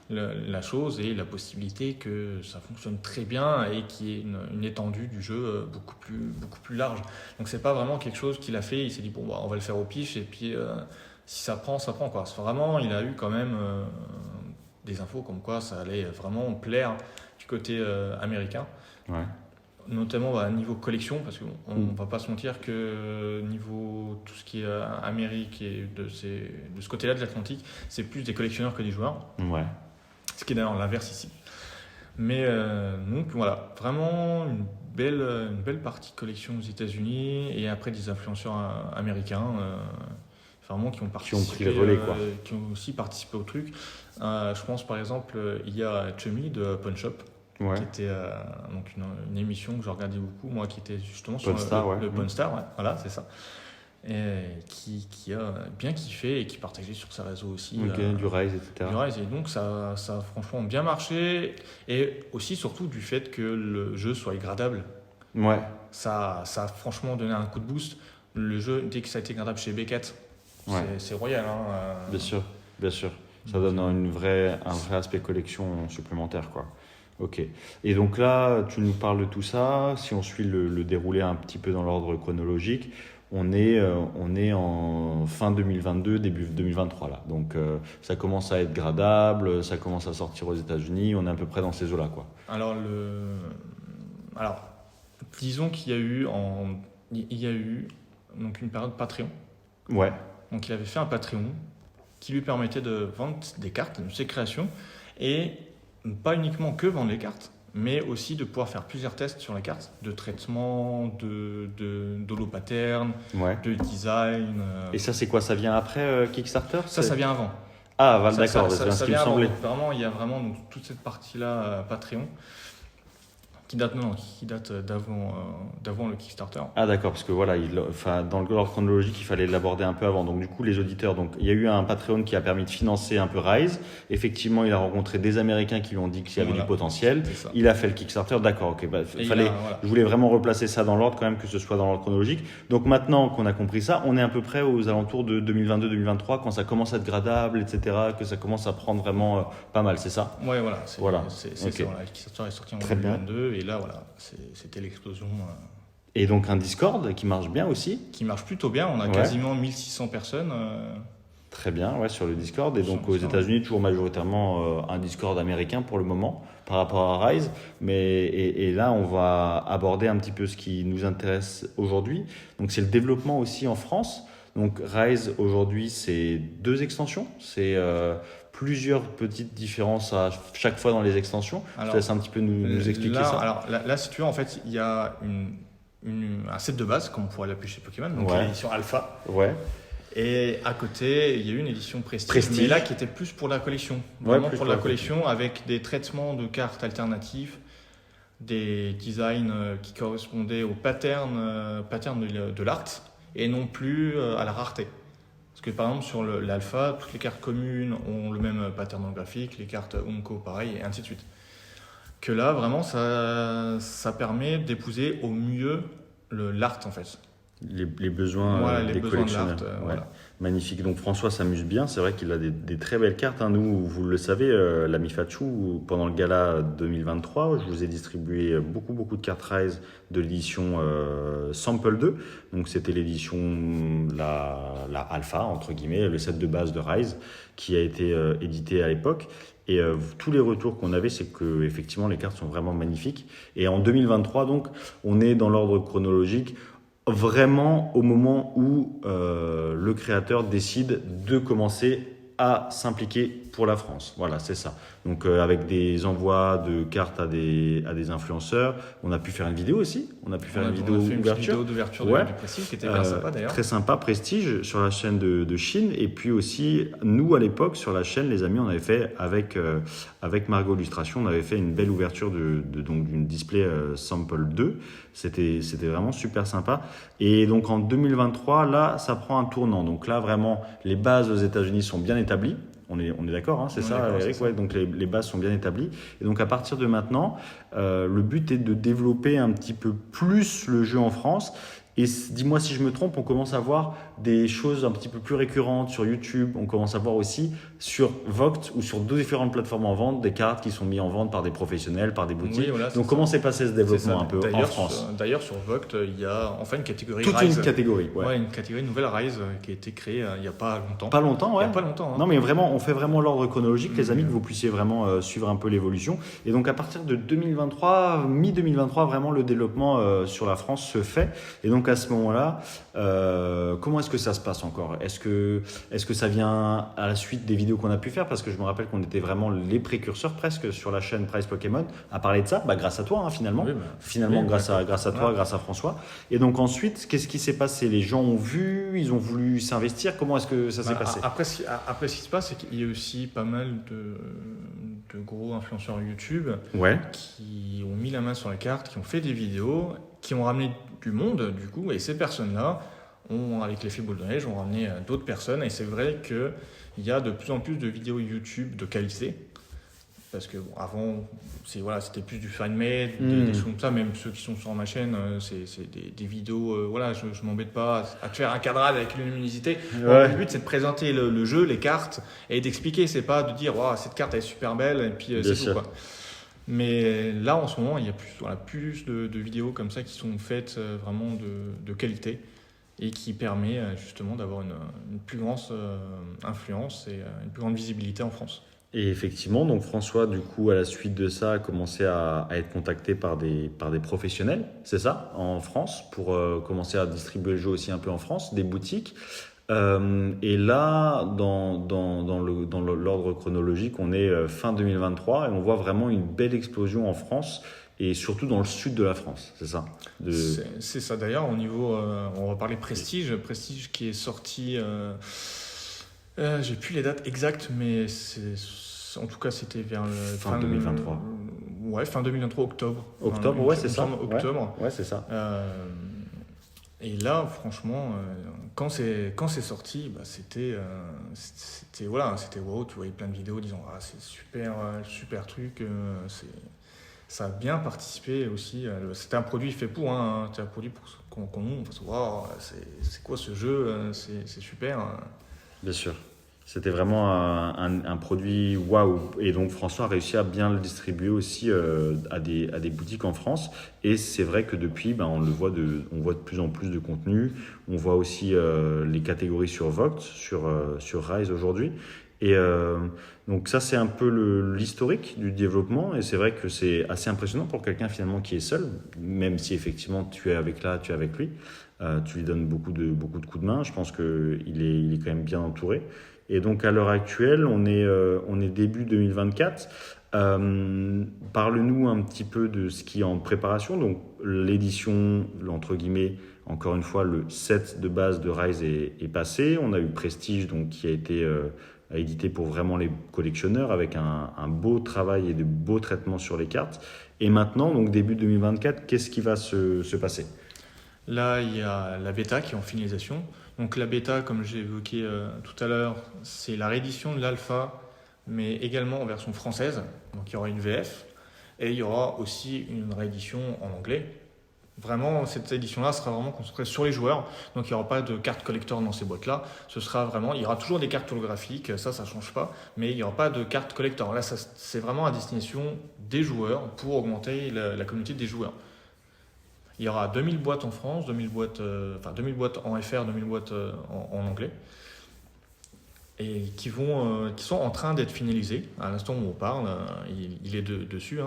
S2: la chose et la possibilité que ça fonctionne très bien et qu'il y ait une étendue du jeu beaucoup plus large. Donc c'est pas vraiment quelque chose qu'il a fait, il s'est dit on va le faire au pif et puis si ça prend, ça prend quoi. C'est vraiment, il a eu quand même des infos comme quoi ça allait vraiment plaire du côté américain.
S1: Ouais.
S2: Notamment à niveau collection, parce qu'on ne va pas se mentir que niveau tout ce qui est Amérique et de ce côté-là de l'Atlantique, c'est plus des collectionneurs que des joueurs.
S1: Ouais.
S2: Ce qui est d'ailleurs l'inverse ici. Mais donc voilà, vraiment une belle partie collection aux États-Unis et après des influenceurs américains vraiment qui ont participé,
S1: qui ont pris le relais, quoi.
S2: Qui ont aussi participé au truc. Je pense par exemple, il y a Chummy de Pawn Shop.
S1: Ouais.
S2: Qui était donc une émission que je regardais beaucoup, moi, qui était justement
S1: Pawn
S2: sur
S1: Star,
S2: le Pawn Star, ouais, voilà, c'est ça. Et qui a bien kiffé et qui partageait sur ses réseaux aussi.
S1: Du Rise, etc.
S2: Du Rise, et donc ça a franchement bien marché, et aussi surtout du fait que le jeu soit gradable.
S1: Ouais.
S2: Ça a franchement donné un coup de boost. Le jeu, dès que ça a été gradable chez Beckett, c'est royal.
S1: Bien sûr. Ça donne un vrai aspect collection supplémentaire, quoi. Ok. Et donc là, tu nous parles de tout ça. Si on suit le déroulé un petit peu dans l'ordre chronologique, on est en fin 2022, début 2023 là. Donc ça commence à être gradable, ça commence à sortir aux États-Unis. On est à peu près dans ces eaux-là, quoi.
S2: Alors, disons il y a eu donc une période Patreon.
S1: Ouais.
S2: Donc il avait fait un Patreon qui lui permettait de vendre des cartes, de ses créations, et pas uniquement que vendre les cartes, mais aussi de pouvoir faire plusieurs tests sur les cartes, de traitement, d'holo pattern,
S1: Ouais.
S2: de design.
S1: Et ça, c'est quoi? Ça vient après Kickstarter?
S2: Ça vient avant.
S1: Ah, d'accord,
S2: Ça
S1: c'est bien ce qui me
S2: vient avant.
S1: semblait.
S2: Donc, vraiment, il y a vraiment donc, toute cette partie-là Patreon qui date d'avant le Kickstarter.
S1: Ah d'accord, parce que voilà, dans l'ordre chronologique, il fallait l'aborder un peu avant. Donc du coup, les auditeurs, donc il y a eu un Patreon qui a permis de financer un peu Rise. Effectivement, il a rencontré des Américains qui lui ont dit qu'il y avait du potentiel. Il a fait le Kickstarter, d'accord, ok. Je voulais vraiment replacer ça dans l'ordre quand même, que ce soit dans l'ordre chronologique. Donc maintenant qu'on a compris ça, on est à peu près aux alentours de 2022-2023, quand ça commence à être gradable, etc., que ça commence à prendre vraiment pas mal, c'est ça?
S2: Ouais, voilà.
S1: C'est
S2: ça. Le Kickstarter est sorti en 2022 et là, voilà, c'était l'explosion.
S1: Et donc un Discord qui marche bien aussi.
S2: Qui marche plutôt bien, on a quasiment 1600 personnes.
S1: Très bien, ouais, sur le Discord. Et donc aux États-Unis, toujours majoritairement un Discord américain pour le moment par rapport à Rise. Et là, on va aborder un petit peu ce qui nous intéresse aujourd'hui. Donc c'est le développement aussi en France. Donc Rise aujourd'hui, c'est 2 extensions. C'est plusieurs petites différences à chaque fois dans les extensions. Je te laisse un petit peu nous expliquer ça.
S2: Alors là, si tu veux, en fait, il y a un set de base, comme on pourrait l'appeler chez Pokémon, donc l'édition Alpha.
S1: Ouais.
S2: Et à côté, il y a eu une édition Prestige, mais là qui était plus pour la collection. Vraiment pour la collection, avec des traitements de cartes alternatifs, des designs qui correspondaient au pattern de l'art, et non plus à la rareté. Parce que par exemple, sur l'alpha, toutes les cartes communes ont le même pattern graphique, les cartes Onco pareil, et ainsi de suite. Que là, vraiment, ça permet d'épouser au mieux l'art en fait.
S1: Les besoins des collectionneurs.
S2: De l'art, voilà.
S1: Magnifique. Donc François s'amuse bien. C'est vrai qu'il a des très belles cartes. Hein. Nous, vous le savez, l'ami Fachou, pendant le gala 2023, je vous ai distribué beaucoup de cartes Rise de l'édition Sample 2. Donc c'était l'édition, la Alpha, entre guillemets, le set de base de Rise qui a été édité à l'époque. Et tous les retours qu'on avait, c'est que effectivement les cartes sont vraiment magnifiques. Et en 2023, donc, on est dans l'ordre chronologique, vraiment au moment où le créateur décide de commencer à s'impliquer pour la France. Voilà, c'est ça. Donc avec des envois de cartes à des influenceurs, on a pu faire une vidéo aussi. On a pu faire une vidéo
S2: d'ouverture du Prestige qui était bien sympa d'ailleurs.
S1: Très sympa, Prestige, sur la chaîne de Chine. Et puis aussi, nous à l'époque, sur la chaîne, les amis, on avait fait avec Margot Illustration, on avait fait une belle ouverture d'une display Sample 2. C'était vraiment super sympa. Et donc en 2023, là, ça prend un tournant. Donc là, vraiment, les bases aux États-Unis sont bien établies. On est d'accord, hein, c'est ça, Eric, ouais, donc les bases sont bien établies. Et donc à partir de maintenant, le but est de développer un petit peu plus le jeu en France. Et dis-moi si je me trompe, on commence à voir des choses un petit peu plus récurrentes sur YouTube. On commence à voir aussi sur Vogt ou sur 2 différentes plateformes en vente des cartes qui sont mises en vente par des professionnels, par des boutiques. Oui, voilà, donc comment s'est passé ce développement un peu en France?
S2: D'ailleurs sur Vogt, il y a enfin une catégorie
S1: Toute
S2: Rise.
S1: Une catégorie,
S2: une catégorie nouvelle Rise qui a été créée il n'y a pas longtemps.
S1: Pas longtemps, ouais.
S2: Il n'y a pas longtemps. Hein.
S1: Non mais vraiment, on fait vraiment l'ordre chronologique, les amis, que vous puissiez vraiment suivre un peu l'évolution. Et donc à partir de 2023, mi-2023, vraiment le développement sur la France se fait. Et donc à ce moment-là, comment est-ce que ça se passe encore? Est-ce que ça vient à la suite des vidéos qu'on a pu faire? Parce que je me rappelle qu'on était vraiment les précurseurs presque sur la chaîne Price Pokémon à parler de ça, grâce à toi finalement. Oui, grâce à toi, grâce à François. Et donc ensuite, qu'est-ce qui s'est passé? Les gens ont vu, ils ont voulu s'investir. Comment est-ce que ça s'est passé?
S2: Après, ce qui se passe, c'est qu'il y a aussi pas mal de gros influenceurs YouTube qui ont mis la main sur la carte, qui ont fait des vidéos, qui ont ramené du monde du coup, et ces personnes-là avec l'effet boule de neige, ont ramené d'autres personnes, et c'est vrai qu'il y a de plus en plus de vidéos YouTube de qualité, parce que avant c'était plus du fan-made, des choses comme ça, même ceux qui sont sur ma chaîne, c'est des vidéos, je m'embête pas à te faire un cadrage avec une luminosité. Le but c'est de présenter le jeu, les cartes, et d'expliquer, c'est pas de dire cette carte elle est super belle, et puis c'est tout quoi. Mais là, en ce moment, il y a plus de vidéos comme ça qui sont faites vraiment de qualité et qui permet justement d'avoir une plus grande influence et une plus grande visibilité en France.
S1: Et effectivement, donc François, du coup, à la suite de ça, a commencé à être contacté par des professionnels, c'est ça, en France, pour commencer à distribuer le jeu aussi un peu en France, des boutiques. Et là, dans l'ordre chronologique, on est fin 2023 et on voit vraiment une belle explosion en France et surtout dans le sud de la France, c'est ça
S2: C'est ça d'ailleurs, au niveau, on va parler Prestige qui est sorti, j'ai plus les dates exactes, mais en tout cas c'était vers le
S1: fin 2023.
S2: Ouais, fin 2023, octobre.
S1: Octobre, ouais, c'est ça.
S2: Octobre.
S1: Ouais, c'est ça.
S2: Et là, franchement, quand c'est sorti, c'était voilà, c'était wow, tu voyais plein de vidéos disant c'est super truc, ça a bien participé aussi. C'était un produit fait pour, c'était un produit pour qu'on fasse waouh, c'est quoi ce jeu, c'est super.
S1: Bien sûr. C'était vraiment un produit waouh. Et donc François a réussi à bien le distribuer aussi à des boutiques en France. Et c'est vrai que depuis, on voit de plus en plus de contenu. On voit aussi les catégories sur Vogt, sur Rise aujourd'hui. Et donc ça, c'est un peu l'historique du développement. Et c'est vrai que c'est assez impressionnant pour quelqu'un finalement qui est seul, même si effectivement tu es avec lui. Tu lui donnes beaucoup de coups de main. Je pense qu'il est quand même bien entouré. Et donc à l'heure actuelle, on est début 2024. Parle-nous un petit peu de ce qui est en préparation. Donc l'édition, entre guillemets, encore une fois, le set de base de Rise est passé. On a eu Prestige donc, qui a été édité pour vraiment les collectionneurs avec un beau travail et de beaux traitements sur les cartes. Et maintenant, donc début 2024, qu'est-ce qui va se passer ?
S2: Là, il y a la bêta qui est en finalisation. Donc la bêta, comme j'ai évoqué tout à l'heure, c'est la réédition de l'alpha, mais également en version française. Donc il y aura une VF et il y aura aussi une réédition en anglais. Vraiment, cette édition-là sera vraiment concentrée sur les joueurs. Donc il n'y aura pas de cartes collector dans ces boîtes-là. Ce sera vraiment, il y aura toujours des cartes holographiques, ça ne change pas, mais il n'y aura pas de cartes collector. Là, c'est vraiment à destination des joueurs pour augmenter la communauté des joueurs. Il y aura 2000 boîtes en France, 2000 boîtes en FR, 2000 boîtes en anglais, et qui sont en train d'être finalisées. À l'instant où on parle, il est dessus.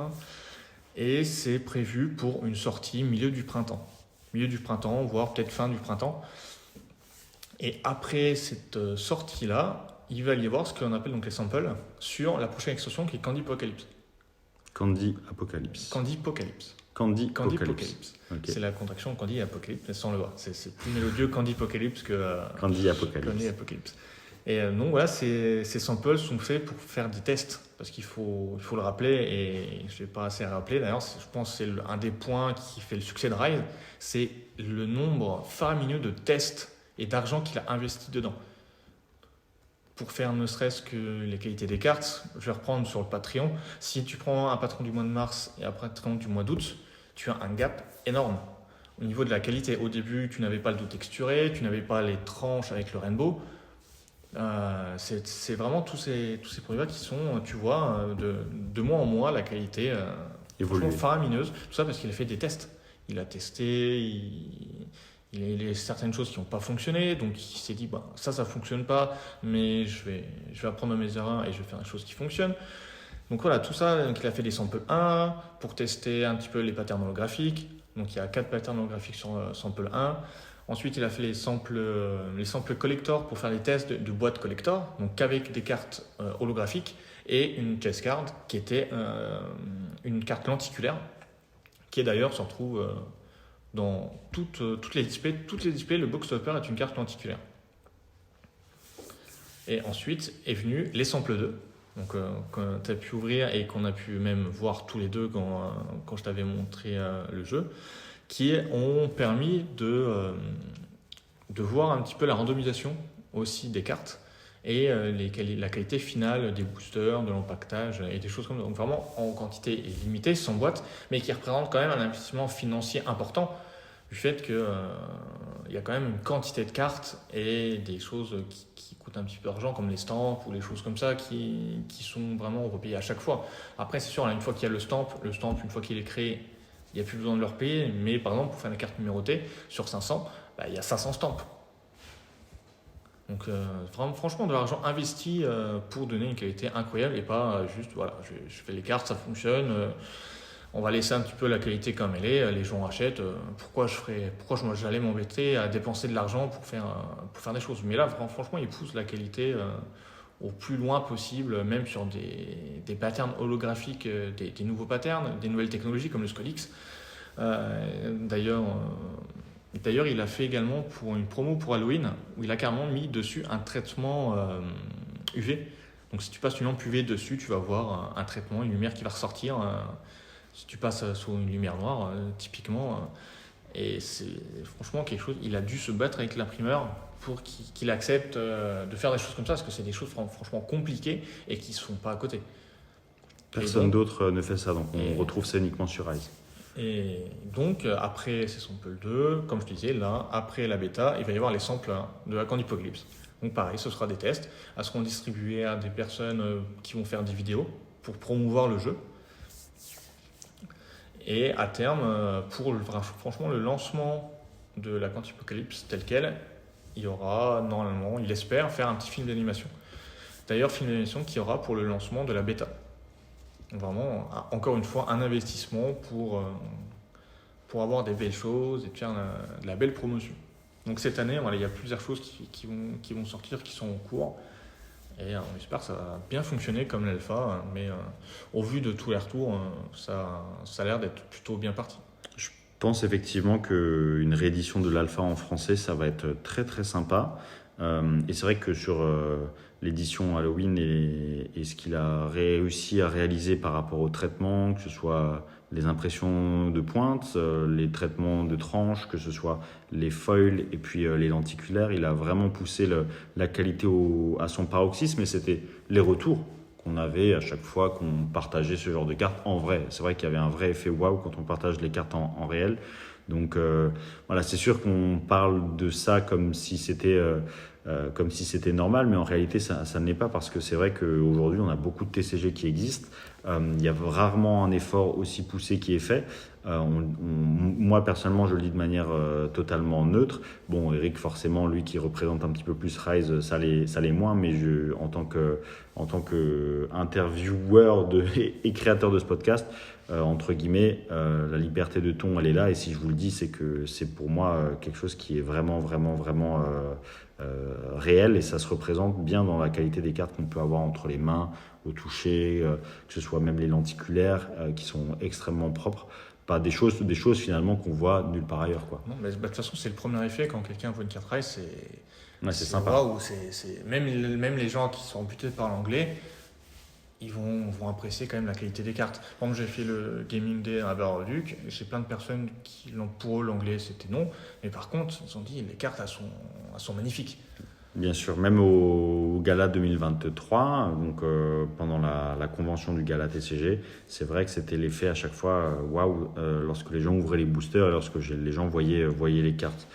S2: Et c'est prévu pour une sortie milieu du printemps, voire peut-être fin du printemps. Et après cette sortie-là, il va y avoir ce qu'on appelle donc les samples sur la prochaine extension qui est Candy Apocalypse.
S1: Candy Apocalypse.
S2: Okay. C'est la contraction de Candy Apocalypse, mais sans le voir. C'est plus mélodieux Candy Apocalypse que
S1: Candy Apocalypse.
S2: Et donc voilà, ces samples sont faits pour faire des tests, parce qu'il faut le rappeler, et je ne vais pas assez rappeler. D'ailleurs, je pense que c'est un des points qui fait le succès de Rise, c'est le nombre faramineux de tests et d'argent qu'il a investi dedans. Pour faire ne serait-ce que les qualités des cartes, je vais reprendre sur le Patreon. Si tu prends un Patreon du mois de mars et un Patreon du mois d'août, tu as un gap énorme au niveau de la qualité. Au début, tu n'avais pas le dos texturé, tu n'avais pas les tranches avec le rainbow. C'est vraiment tous ces produits-là qui sont, tu vois, de mois en mois, la qualité franchement faramineuse. Tout ça parce qu'il a fait des tests. Il a testé, il y a certaines choses qui n'ont pas fonctionné, donc il s'est dit ça ne fonctionne pas, mais je vais apprendre mes erreurs et je vais faire des choses qui fonctionnent. Donc voilà, tout ça, donc il a fait des samples 1 pour tester un petit peu les patterns holographiques. Donc il y a 4 patterns holographiques sur sample 1. Ensuite, il a fait les samples collector pour faire les tests de boîtes collector, donc qu'avec des cartes holographiques et une chess card qui était une carte lenticulaire, qui d'ailleurs se retrouve dans toutes les displays. Toutes les displays, le box topper est une carte lenticulaire. Et ensuite est venu les samples 2. Donc, quand tu as pu ouvrir et qu'on a pu même voir tous les deux quand je t'avais montré le jeu, qui ont permis de voir un petit peu la randomisation aussi des cartes et la qualité finale des boosters, de l'empaquetage et des choses comme ça. Donc vraiment en quantité limitée, sans boîte, mais qui représente quand même un investissement financier important du fait qu'il y a quand même une quantité de cartes et des choses qui coûtent coûtent un petit peu d'argent, comme les stamps ou les choses comme ça, qui sont vraiment repayées à chaque fois. Après, c'est sûr, là, une fois qu'il y a le stamp, une fois qu'il est créé, il n'y a plus besoin de le repayer. Mais par exemple, pour faire la carte numérotée, sur 500, il y a 500 stamps. Donc vraiment, franchement, de l'argent investi pour donner une qualité incroyable et pas juste, voilà, je fais les cartes, ça fonctionne, on va laisser un petit peu la qualité comme elle est, les gens achètent, pourquoi j'allais m'embêter à dépenser de l'argent pour faire des choses. Mais là, franchement, ils poussent la qualité au plus loin possible, même sur des patterns holographiques, des nouveaux patterns, des nouvelles technologies comme le Scolix. D'ailleurs, il a fait également pour une promo pour Halloween où il a carrément mis dessus un traitement UV. Donc si tu passes une lampe UV dessus, tu vas voir un traitement, une lumière qui va ressortir. Si tu passes sous une lumière noire, typiquement. Et c'est franchement quelque chose, il a dû se battre avec l'imprimeur pour qu'il accepte de faire des choses comme ça, parce que c'est des choses franchement compliquées et qui ne se font pas à côté.
S1: Personne d'autre ne fait ça, donc on retrouve ça uniquement sur Rise.
S2: Et donc, après ces samples 2, comme je te disais, là, après la bêta, il va y avoir les samples de la Candypocalypse. Donc pareil, ce sera des tests. Elles seront distribués à des personnes qui vont faire des vidéos pour promouvoir le jeu. Et à terme, franchement, le lancement de la Candypocalypse tel quel, il y aura normalement, il espère, faire un petit film d'animation. D'ailleurs, film d'animation qui aura pour le lancement de la bêta. Vraiment, encore une fois, un investissement pour avoir des belles choses et faire de la belle promotion. Donc cette année, voilà, il y a plusieurs choses qui vont sortir, qui sont en cours. Et on espère que ça va bien fonctionner comme l'alpha. Mais au vu de tous les retours, ça a l'air d'être plutôt bien parti.
S1: Je pense effectivement qu'une réédition de l'alpha en français, ça va être très très sympa. Et c'est vrai que sur l'édition Halloween et ce qu'il a réussi à réaliser par rapport au traitement, que ce soit les impressions de pointe, les traitements de tranches, que ce soit les foils et puis les lenticulaires, il a vraiment poussé la qualité à son paroxysme, et c'était les retours qu'on avait à chaque fois qu'on partageait ce genre de cartes en vrai. C'est vrai qu'il y avait un vrai effet waouh quand on partage les cartes en réel. Donc voilà, c'est sûr qu'on parle de ça comme si c'était normal, mais en réalité ça ne l'est pas, parce que c'est vrai qu'aujourd'hui on a beaucoup de TCG qui existent. Il y a rarement un effort aussi poussé qui est fait. Moi personnellement, je le dis de manière totalement neutre. Bon, Eric, forcément, lui qui représente un petit peu plus Rise, ça l'est moins, mais en tant que intervieweur et créateur de ce podcast, entre guillemets, la liberté de ton, elle est là. Et si je vous le dis, c'est que c'est pour moi quelque chose qui est vraiment, vraiment, vraiment réel, et ça se représente bien dans la qualité des cartes qu'on peut avoir entre les mains, au toucher, que ce soit même les lenticulaires qui sont extrêmement propres. Pas des choses finalement qu'on voit nulle part ailleurs, quoi.
S2: Non, mais de toute façon, c'est le premier effet quand quelqu'un voit une carte Rise,
S1: c'est sympa.
S2: Wow, même les gens qui sont butés par l'anglais, ils vont apprécier quand même la qualité des cartes. Par exemple, j'ai fait le Gaming Day à Bar-le-Duc, j'ai plein de personnes pour eux, l'anglais c'était non, mais par contre, ils ont dit les cartes elles sont magnifiques.
S1: Bien sûr, même au Gala 2023, donc pendant la convention du Gala TCG, c'est vrai que c'était l'effet à chaque fois waouh, lorsque les gens ouvraient les boosters et lorsque les gens voyaient les cartes.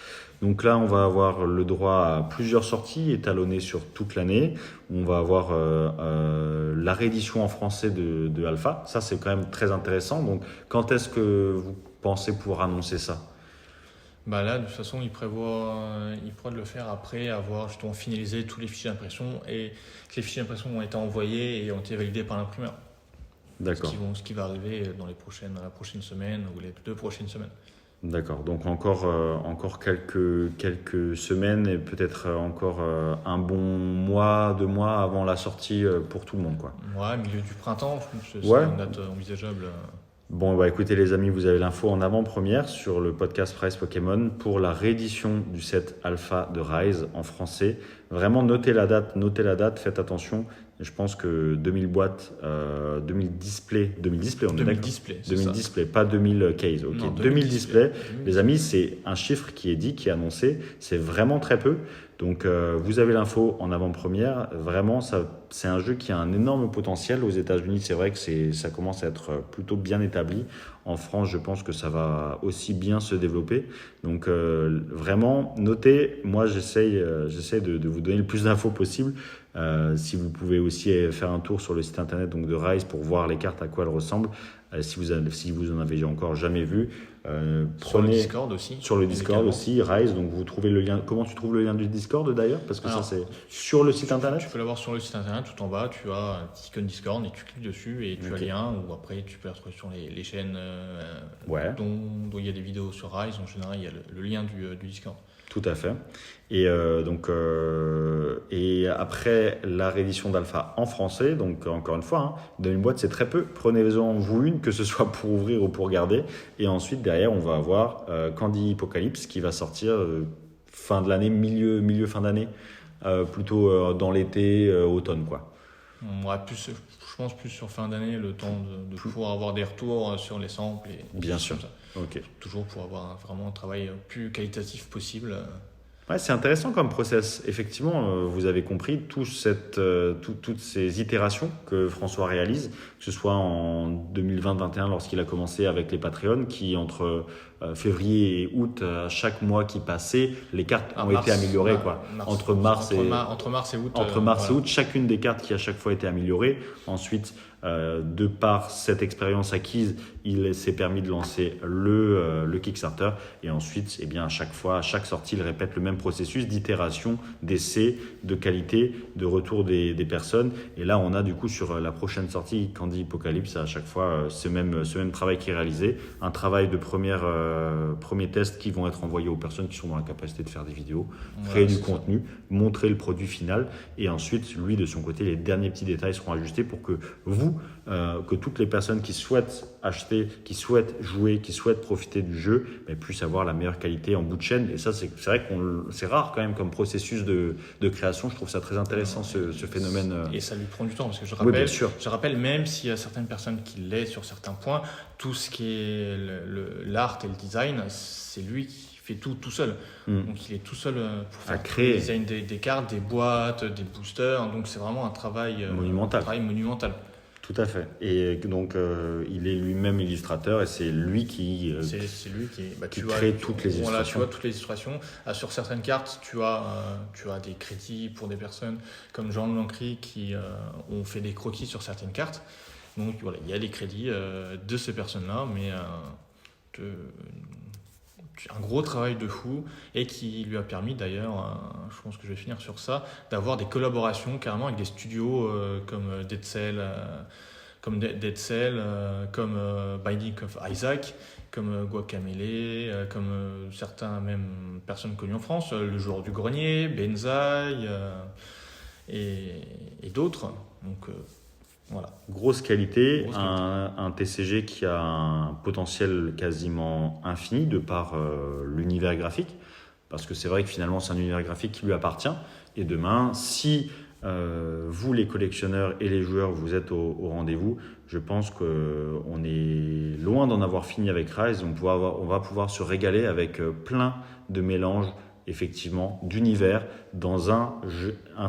S1: Donc là, on va avoir le droit à plusieurs sorties étalonnées sur toute l'année. On va avoir la réédition en français de Alpha. Ça, c'est quand même très intéressant. Donc, quand est-ce que vous pensez pouvoir annoncer ça ?
S2: Là, de toute façon, il prévoit de le faire après avoir justement finalisé tous les fichiers d'impression et que les fichiers d'impression ont été envoyés et ont été validés par l'imprimeur.
S1: D'accord.
S2: Ce qui va arriver dans la prochaine semaine ou les 2 prochaines semaines.
S1: D'accord. Donc encore quelques semaines et peut-être encore un bon mois, 2 mois avant la sortie pour tout le monde, quoi.
S2: Ouais, milieu du printemps, je pense que c'est une date envisageable.
S1: Bon, écoutez les amis, vous avez l'info en avant-première sur le podcast Price Pokémon pour la réédition du set Alpha de Rise en français. Vraiment, notez la date, faites attention. Je pense que 2000 boîtes, 2000 displays, on est
S2: 2000
S1: d'accord.
S2: displays, c'est
S1: 2000
S2: ça.
S1: displays, pas 2000 cases. Ok,
S2: Non,
S1: 2000 displays.
S2: 2000
S1: Les amis, c'est un chiffre qui est dit, qui est annoncé. C'est vraiment très peu. Donc, vous avez l'info en avant-première. Vraiment, c'est un jeu qui a un énorme potentiel. Aux États-Unis, c'est vrai que ça commence à être plutôt bien établi. En France, je pense que ça va aussi bien se développer. Donc, vraiment, notez. Moi, j'essaie de vous donner le plus d'infos possible. Si vous pouvez aussi faire un tour sur le site internet donc de Rise pour voir les cartes à quoi elles ressemblent. Si vous en avez encore jamais vu,
S2: Sur le
S1: prenez
S2: Discord aussi.
S1: sur le Discord
S2: également.
S1: aussi Rise. Donc vous trouvez le lien. Comment tu trouves le lien du Discord d'ailleurs? Parce que
S2: Alors,
S1: ça c'est sur le site internet.
S2: Tu peux l'avoir sur le site internet, tout en bas, tu as un petit icône Discord et tu cliques dessus et tu as
S1: Ok.
S2: le lien, ou après tu peux la retrouver sur les chaînes
S1: Ouais.
S2: dont il y a des vidéos sur Rise. En général, il y a le lien du Discord.
S1: Tout à fait. Et et après la réédition d'Alpha en français, donc encore une fois, dans une boîte c'est très peu. Prenez-en vous une, que ce soit pour ouvrir ou pour garder. Et ensuite derrière on va avoir Candy Apocalypse qui va sortir fin de l'année, milieu fin d'année, plutôt dans l'été, automne quoi.
S2: Ouais, je pense plus sur fin d'année, le temps de pouvoir avoir des retours sur les samples.
S1: Bien
S2: des choses
S1: sûr.
S2: comme ça.
S1: Ok.
S2: Toujours pour avoir vraiment un travail plus qualitatif possible.
S1: Ouais, c'est intéressant comme process. Effectivement, vous avez compris toutes ces itérations que François réalise, que ce soit en 2020-2021 lorsqu'il a commencé avec les Patreons, qui entre février et août, à chaque mois qui passait, les cartes ont été améliorées. Quoi. Entre mars et
S2: août.
S1: Entre mars et août, chacune des cartes qui à chaque fois été améliorée. Ensuite, de par cette expérience acquise, il s'est permis de lancer le Kickstarter. Et ensuite, eh bien, à chaque sortie, il répète le même processus d'itération, d'essai, de qualité, de retour des personnes. Et là, on a du coup sur la prochaine sortie, Candy Apocalypse, à chaque fois ce même travail qui est réalisé. Un travail de premiers tests qui vont être envoyés aux personnes qui sont dans la capacité de faire des vidéos, créer du contenu, montrer le produit final. Et ensuite, lui, de son côté, les derniers petits détails seront ajustés pour que que toutes les personnes qui souhaitent acheter, qui souhaitent jouer, qui souhaitent profiter du jeu, puissent avoir la meilleure qualité en bout de chaîne. Et ça, c'est vrai que c'est rare quand même comme processus de création. Je trouve ça très intéressant, ce phénomène.
S2: Et ça lui prend du temps, parce que
S1: Oui, bien sûr.
S2: je rappelle, même s'il y a certaines personnes qui l'aident sur certains points, tout ce qui est l'art et le design, c'est lui qui fait tout seul. Donc il est tout seul pour faire
S1: créer.
S2: le design des cartes, des boîtes, des boosters. Donc c'est vraiment un travail monumental.
S1: Tout à fait. Et donc, il est lui-même illustrateur et c'est lui qui,
S2: c'est lui qui
S1: crée toutes les illustrations.
S2: Voilà, tu vois toutes les illustrations. Sur certaines cartes, tu as des crédits pour des personnes comme Jean Lancry qui ont fait des croquis sur certaines cartes. Donc voilà, il y a des crédits de ces personnes-là, mais un gros travail de fou, et qui lui a permis d'ailleurs, je pense que je vais finir sur ça, d'avoir des collaborations carrément avec des studios comme Dead Cell, comme Binding of Isaac, comme Guacamelee, comme certaines même personnes connues en France, le joueur du grenier, Benzaï et d'autres. Donc voilà.
S1: Grosse qualité, un TCG qui a un potentiel quasiment infini de par l'univers graphique, parce que c'est vrai que finalement c'est un univers graphique qui lui appartient. Et demain, si vous les collectionneurs et les joueurs vous êtes au rendez-vous, je pense qu'on est loin d'en avoir fini avec Rise. On va pouvoir se régaler avec plein de mélanges effectivement d'univers dans un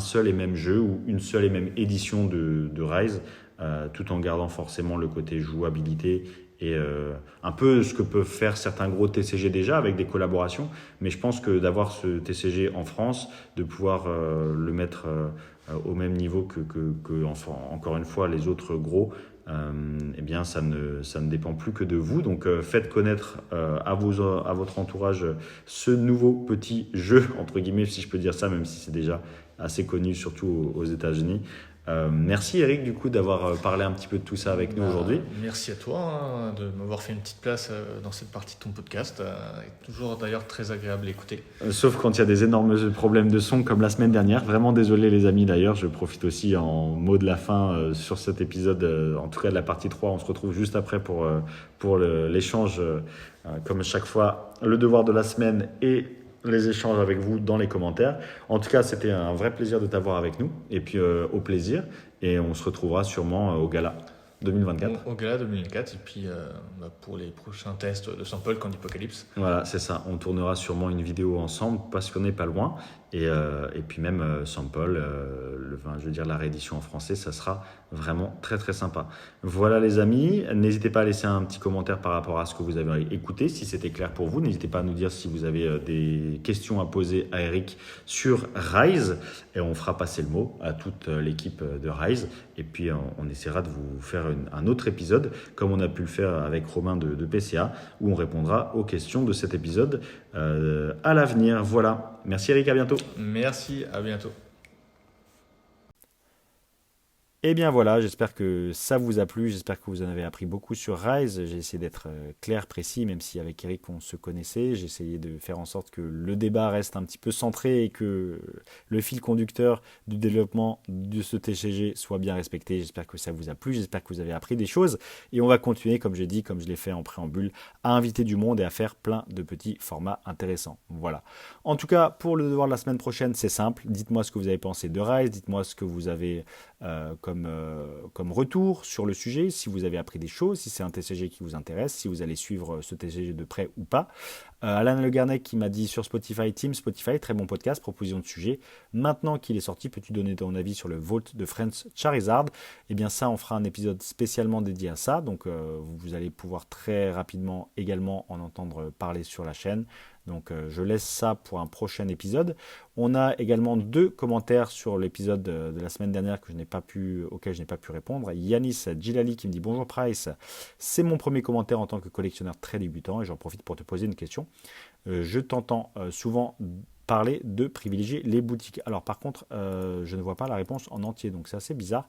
S1: seul et même jeu ou une seule et même édition de Rise, tout en gardant forcément le côté jouabilité et un peu ce que peuvent faire certains gros TCG déjà avec des collaborations. Mais je pense que d'avoir ce TCG en France, de pouvoir le mettre au même niveau que encore une fois les autres gros, eh bien ça ne dépend plus que de vous. Donc faites connaître à votre entourage ce nouveau petit jeu, entre guillemets, si je peux dire ça, même si c'est déjà assez connu, surtout aux États-Unis. Merci Eric du coup d'avoir parlé un petit peu de tout ça avec nous aujourd'hui.
S2: Merci à toi de m'avoir fait une petite place dans cette partie de ton podcast. Toujours d'ailleurs très agréable à écouter.
S1: Sauf quand il y a des énormes problèmes de son comme la semaine dernière. Vraiment désolé les amis d'ailleurs. Je profite aussi en mot de la fin sur cet épisode, en tout cas de la partie 3. On se retrouve juste après pour l'échange. Comme chaque fois, le devoir de la semaine et les échanges avec vous dans les commentaires. En tout cas, c'était un vrai plaisir de t'avoir avec nous. Et puis, au plaisir. Et on se retrouvera sûrement au gala 2024.
S2: Au gala 2004 et puis pour les prochains tests de sample quand Apocalypse.
S1: Voilà, c'est ça. On tournera sûrement une vidéo ensemble parce qu'on n'est pas loin. Et puis même sample, je veux dire la réédition en français, ça sera vraiment très très sympa. Voilà les amis, n'hésitez pas à laisser un petit commentaire par rapport à ce que vous avez écouté, si c'était clair pour vous. N'hésitez pas à nous dire si vous avez des questions à poser à Eric sur Rise. Et on fera passer le mot à toute l'équipe de Rise. Et puis on essaiera de vous faire un autre épisode, comme on a pu le faire avec Romain de PCA, où on répondra aux questions de cet épisode à l'avenir. Voilà. Merci Eric, à bientôt.
S2: Merci, à bientôt.
S1: Et bien voilà, j'espère que ça vous a plu, j'espère que vous en avez appris beaucoup sur Rise. J'ai essayé d'être clair, précis, même si avec Eric on se connaissait. J'ai essayé de faire en sorte que le débat reste un petit peu centré et que le fil conducteur du développement de ce TCG soit bien respecté. J'espère que ça vous a plu, j'espère que vous avez appris des choses. Et on va continuer, comme j'ai dit, comme je l'ai fait en préambule, à inviter du monde et à faire plein de petits formats intéressants. Voilà. En tout cas, pour le devoir de la semaine prochaine, c'est simple. Dites-moi ce que vous avez pensé de Rise, dites-moi ce que vous avez comme retour sur le sujet, si vous avez appris des choses, si c'est un TCG qui vous intéresse, si vous allez suivre ce TCG de près ou pas. Alan Le Garnec qui m'a dit sur Spotify, Team Spotify, très bon podcast, proposition de sujet. Maintenant qu'il est sorti, peux-tu donner ton avis sur le Vault de Friends Charizard? Eh bien ça, on fera un épisode spécialement dédié à ça, donc vous allez pouvoir très rapidement également en entendre parler sur la chaîne. Donc je laisse ça pour un prochain épisode. On a également 2 commentaires sur l'épisode de la semaine dernière auquel je n'ai pas pu répondre. Yanis Djilali qui me dit bonjour Price, c'est mon premier commentaire en tant que collectionneur très débutant et j'en profite pour te poser une question. Je t'entends souvent parler de privilégier les boutiques. Alors par contre, je ne vois pas la réponse en entier, donc c'est assez bizarre.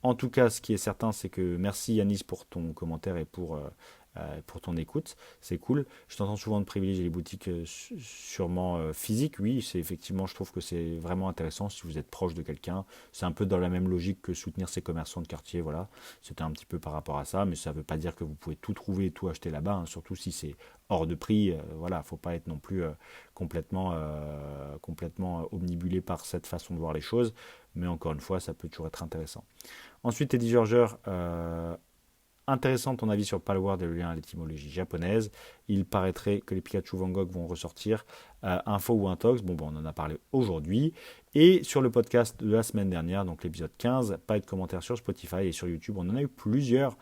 S1: En tout cas, ce qui est certain, c'est que merci Yanis pour ton commentaire et pour ton écoute, c'est cool. Je t'entends souvent de privilégier les boutiques sûrement physiques, oui, c'est effectivement, je trouve que c'est vraiment intéressant si vous êtes proche de quelqu'un. C'est un peu dans la même logique que soutenir ses commerçants de quartier, voilà. C'était un petit peu par rapport à ça, mais ça ne veut pas dire que vous pouvez tout trouver, tout acheter là-bas, hein, surtout si c'est hors de prix. Voilà, faut pas être non plus complètement omnibulé par cette façon de voir les choses, mais encore une fois, ça peut toujours être intéressant. Ensuite, Eddie Georger, intéressant ton avis sur Palworld et le lien à l'étymologie japonaise. Il paraîtrait que les Pikachu Van Gogh vont ressortir. Info ou intox, on en a parlé aujourd'hui. Et sur le podcast de la semaine dernière, donc l'épisode 15, pas de commentaires sur Spotify et sur YouTube, on en a eu plusieurs.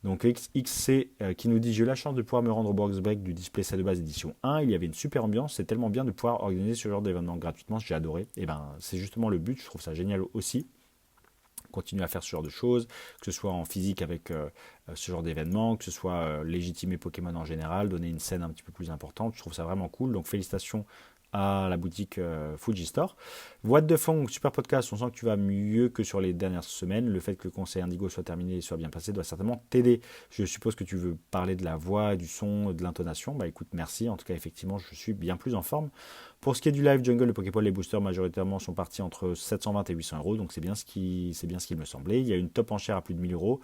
S1: Donc XC qui nous dit « J'ai eu la chance de pouvoir me rendre au box break du Display Set de base édition 1. Il y avait une super ambiance, c'est tellement bien de pouvoir organiser ce genre d'événement gratuitement, j'ai adoré. » Et c'est justement le but, je trouve ça génial aussi. Continuer à faire ce genre de choses, que ce soit en physique avec ce genre d'événement, que ce soit légitimer Pokémon en général, donner une scène un petit peu plus importante. Je trouve ça vraiment cool. Donc félicitations à la boutique Fuji Store. What the Funk, super podcast, on sent que tu vas mieux que sur les dernières semaines. Le fait que le conseil Indigo soit terminé et soit bien passé doit certainement t'aider. Je suppose que tu veux parler de la voix, du son, de l'intonation. Écoute, merci. En tout cas, effectivement, je suis bien plus en forme. Pour ce qui est du live jungle, le Pokéball, les boosters majoritairement sont partis entre 720 et 800 euros, donc c'est bien ce qu'il me semblait. Il y a une top enchère à plus de 1000 euros,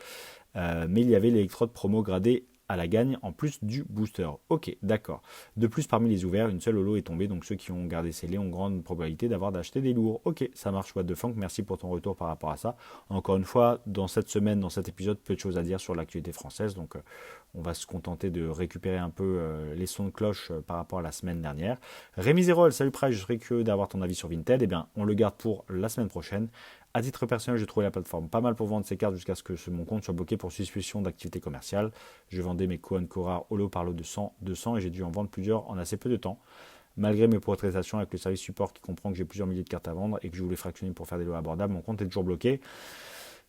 S1: mais il y avait l'électrode promo gradée à la gagne en plus du booster. Ok, d'accord. De plus, parmi les ouverts, une seule holo est tombée, donc ceux qui ont gardé scellé ont grande probabilité d'acheter des lourds. Ok, ça marche, What the Funk, merci pour ton retour par rapport à ça. Encore une fois, dans cette semaine, dans cet épisode, peu de choses à dire sur l'actualité française, donc on va se contenter de récupérer un peu les sons de cloche par rapport à la semaine dernière. Rémi Zérol, salut Price, je serais curieux d'avoir ton avis sur Vinted. Eh bien, on le garde pour la semaine prochaine. À titre personnel, j'ai trouvé la plateforme pas mal pour vendre ces cartes jusqu'à ce que mon compte soit bloqué pour suspicion d'activité commerciale. Je vendais mes Koan Kora Holo par lot de 100, 200 et j'ai dû en vendre plusieurs en assez peu de temps. Malgré mes protestations avec le service support qui comprend que j'ai plusieurs milliers de cartes à vendre et que je voulais fractionner pour faire des lots abordables, mon compte est toujours bloqué.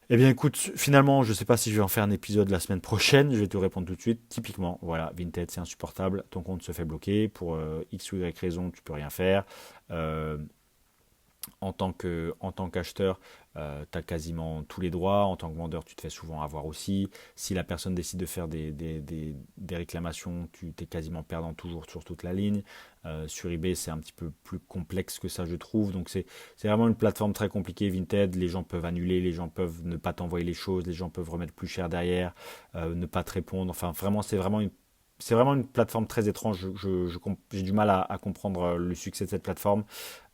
S1: Eh bien écoute, finalement, je ne sais pas si je vais en faire un épisode la semaine prochaine, je vais te répondre tout de suite. Typiquement, voilà, Vinted, c'est insupportable, ton compte se fait bloquer, pour X ou Y raison, tu peux rien faire. En tant qu'acheteur, tu as quasiment tous les droits. En tant que vendeur, tu te fais souvent avoir aussi. Si la personne décide de faire des réclamations, tu t'es quasiment perdant toujours sur toute la ligne. Sur eBay, c'est un petit peu plus complexe que ça, je trouve. Donc c'est vraiment une plateforme très compliquée, Vinted. Les gens peuvent annuler, les gens peuvent ne pas t'envoyer les choses, les gens peuvent remettre plus cher derrière, ne pas te répondre. Enfin, vraiment, c'est vraiment c'est vraiment une plateforme très étrange. J'ai du mal à comprendre le succès de cette plateforme,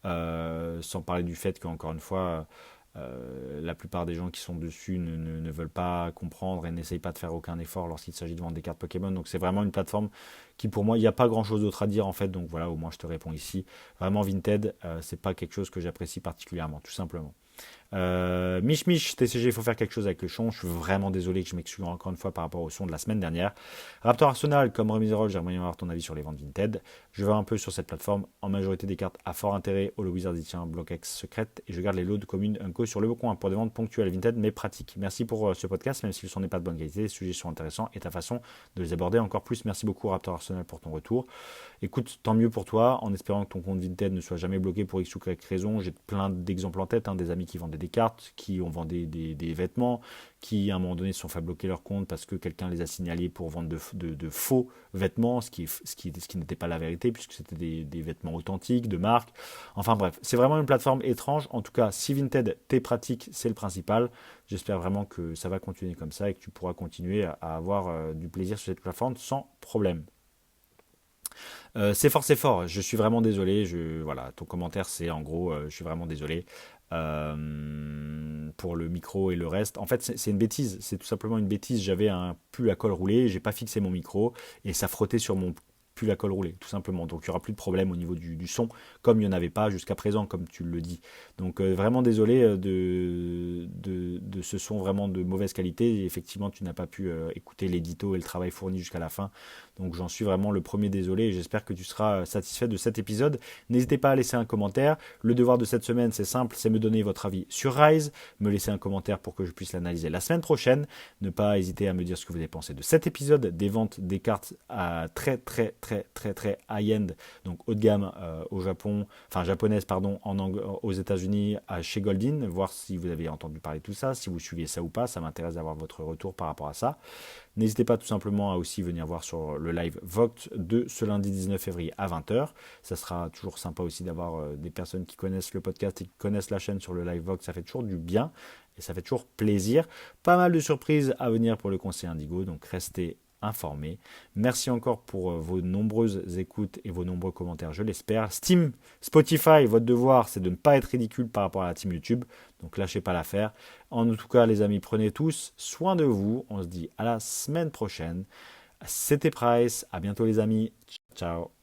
S1: sans parler du fait qu'encore une fois, la plupart des gens qui sont dessus ne veulent pas comprendre et n'essayent pas de faire aucun effort lorsqu'il s'agit de vendre des cartes Pokémon. Donc c'est vraiment une plateforme qui pour moi, il n'y a pas grand-chose d'autre à dire en fait. Donc voilà, au moins je te réponds ici. Vraiment Vinted, c'est pas quelque chose que j'apprécie particulièrement, tout simplement. Mich, TCG, il faut faire quelque chose avec le son. Je suis vraiment désolé que je m'exclue encore une fois par rapport au son de la semaine dernière. Raptor Arsenal, comme Remisérol, j'aimerais bien avoir ton avis sur les ventes Vinted. Je vais un peu sur cette plateforme. En majorité des cartes à fort intérêt, Holo Wizard tient Block X secrète. Et je garde les lots de communes Unco sur le bon coin pour des ventes ponctuelles Vinted mais pratiques. Merci pour ce podcast, même si le son n'est pas de bonne qualité. Les sujets sont intéressants et ta façon de les aborder encore plus. Merci beaucoup Raptor Arsenal pour ton retour. Écoute, tant mieux pour toi, en espérant que ton compte Vinted ne soit jamais bloqué pour X ou Y raison. J'ai plein d'exemples en tête, des amis qui vendaient des cartes, qui ont vendu des vêtements, qui à un moment donné se sont fait bloquer leur compte parce que quelqu'un les a signalés pour vendre de faux vêtements, ce qui n'était pas la vérité, puisque c'était des vêtements authentiques, de marque. Enfin bref, c'est vraiment une plateforme étrange. En tout cas, si Vinted t'est pratique, c'est le principal. J'espère vraiment que ça va continuer comme ça et que tu pourras continuer à avoir du plaisir sur cette plateforme sans problème. C'est fort, je suis vraiment désolé. Voilà, ton commentaire, c'est en gros, je suis vraiment désolé pour le micro et le reste. En fait, c'est une bêtise, c'est tout simplement une bêtise. J'avais un pull à col roulé, j'ai pas fixé mon micro et ça frottait sur mon pull à col roulé, tout simplement. Donc il n'y aura plus de problème au niveau du son, comme il n'y en avait pas jusqu'à présent, comme tu le dis. Donc vraiment désolé de ce son vraiment de mauvaise qualité. Et effectivement, tu n'as pas pu écouter l'édito et le travail fourni jusqu'à la fin. Donc j'en suis vraiment le premier désolé et j'espère que tu seras satisfait de cet épisode. N'hésitez pas à laisser un commentaire. Le devoir de cette semaine, c'est simple, c'est me donner votre avis sur Rise, me laisser un commentaire pour que je puisse l'analyser la semaine prochaine. Ne pas hésiter à me dire ce que vous avez pensé de cet épisode, des ventes des cartes à très high-end, donc haut de gamme au Japon, enfin japonaise pardon, aux États-Unis, chez Goldin, voir si vous avez entendu parler de tout ça, si vous suivez ça ou pas, ça m'intéresse d'avoir votre retour par rapport à ça. N'hésitez pas tout simplement à aussi venir voir sur le live Vogt de ce lundi 19 février à 20h. Ça sera toujours sympa aussi d'avoir des personnes qui connaissent le podcast et qui connaissent la chaîne sur le live Vogt. Ça fait toujours du bien et ça fait toujours plaisir. Pas mal de surprises à venir pour le conseil Indigo, donc restez informés. Merci encore pour vos nombreuses écoutes et vos nombreux commentaires, je l'espère. Steam, Spotify, votre devoir, c'est de ne pas être ridicule par rapport à la team YouTube. Donc lâchez pas l'affaire. En tout cas, les amis, prenez tous soin de vous. On se dit à la semaine prochaine. C'était Price. À bientôt les amis. Ciao.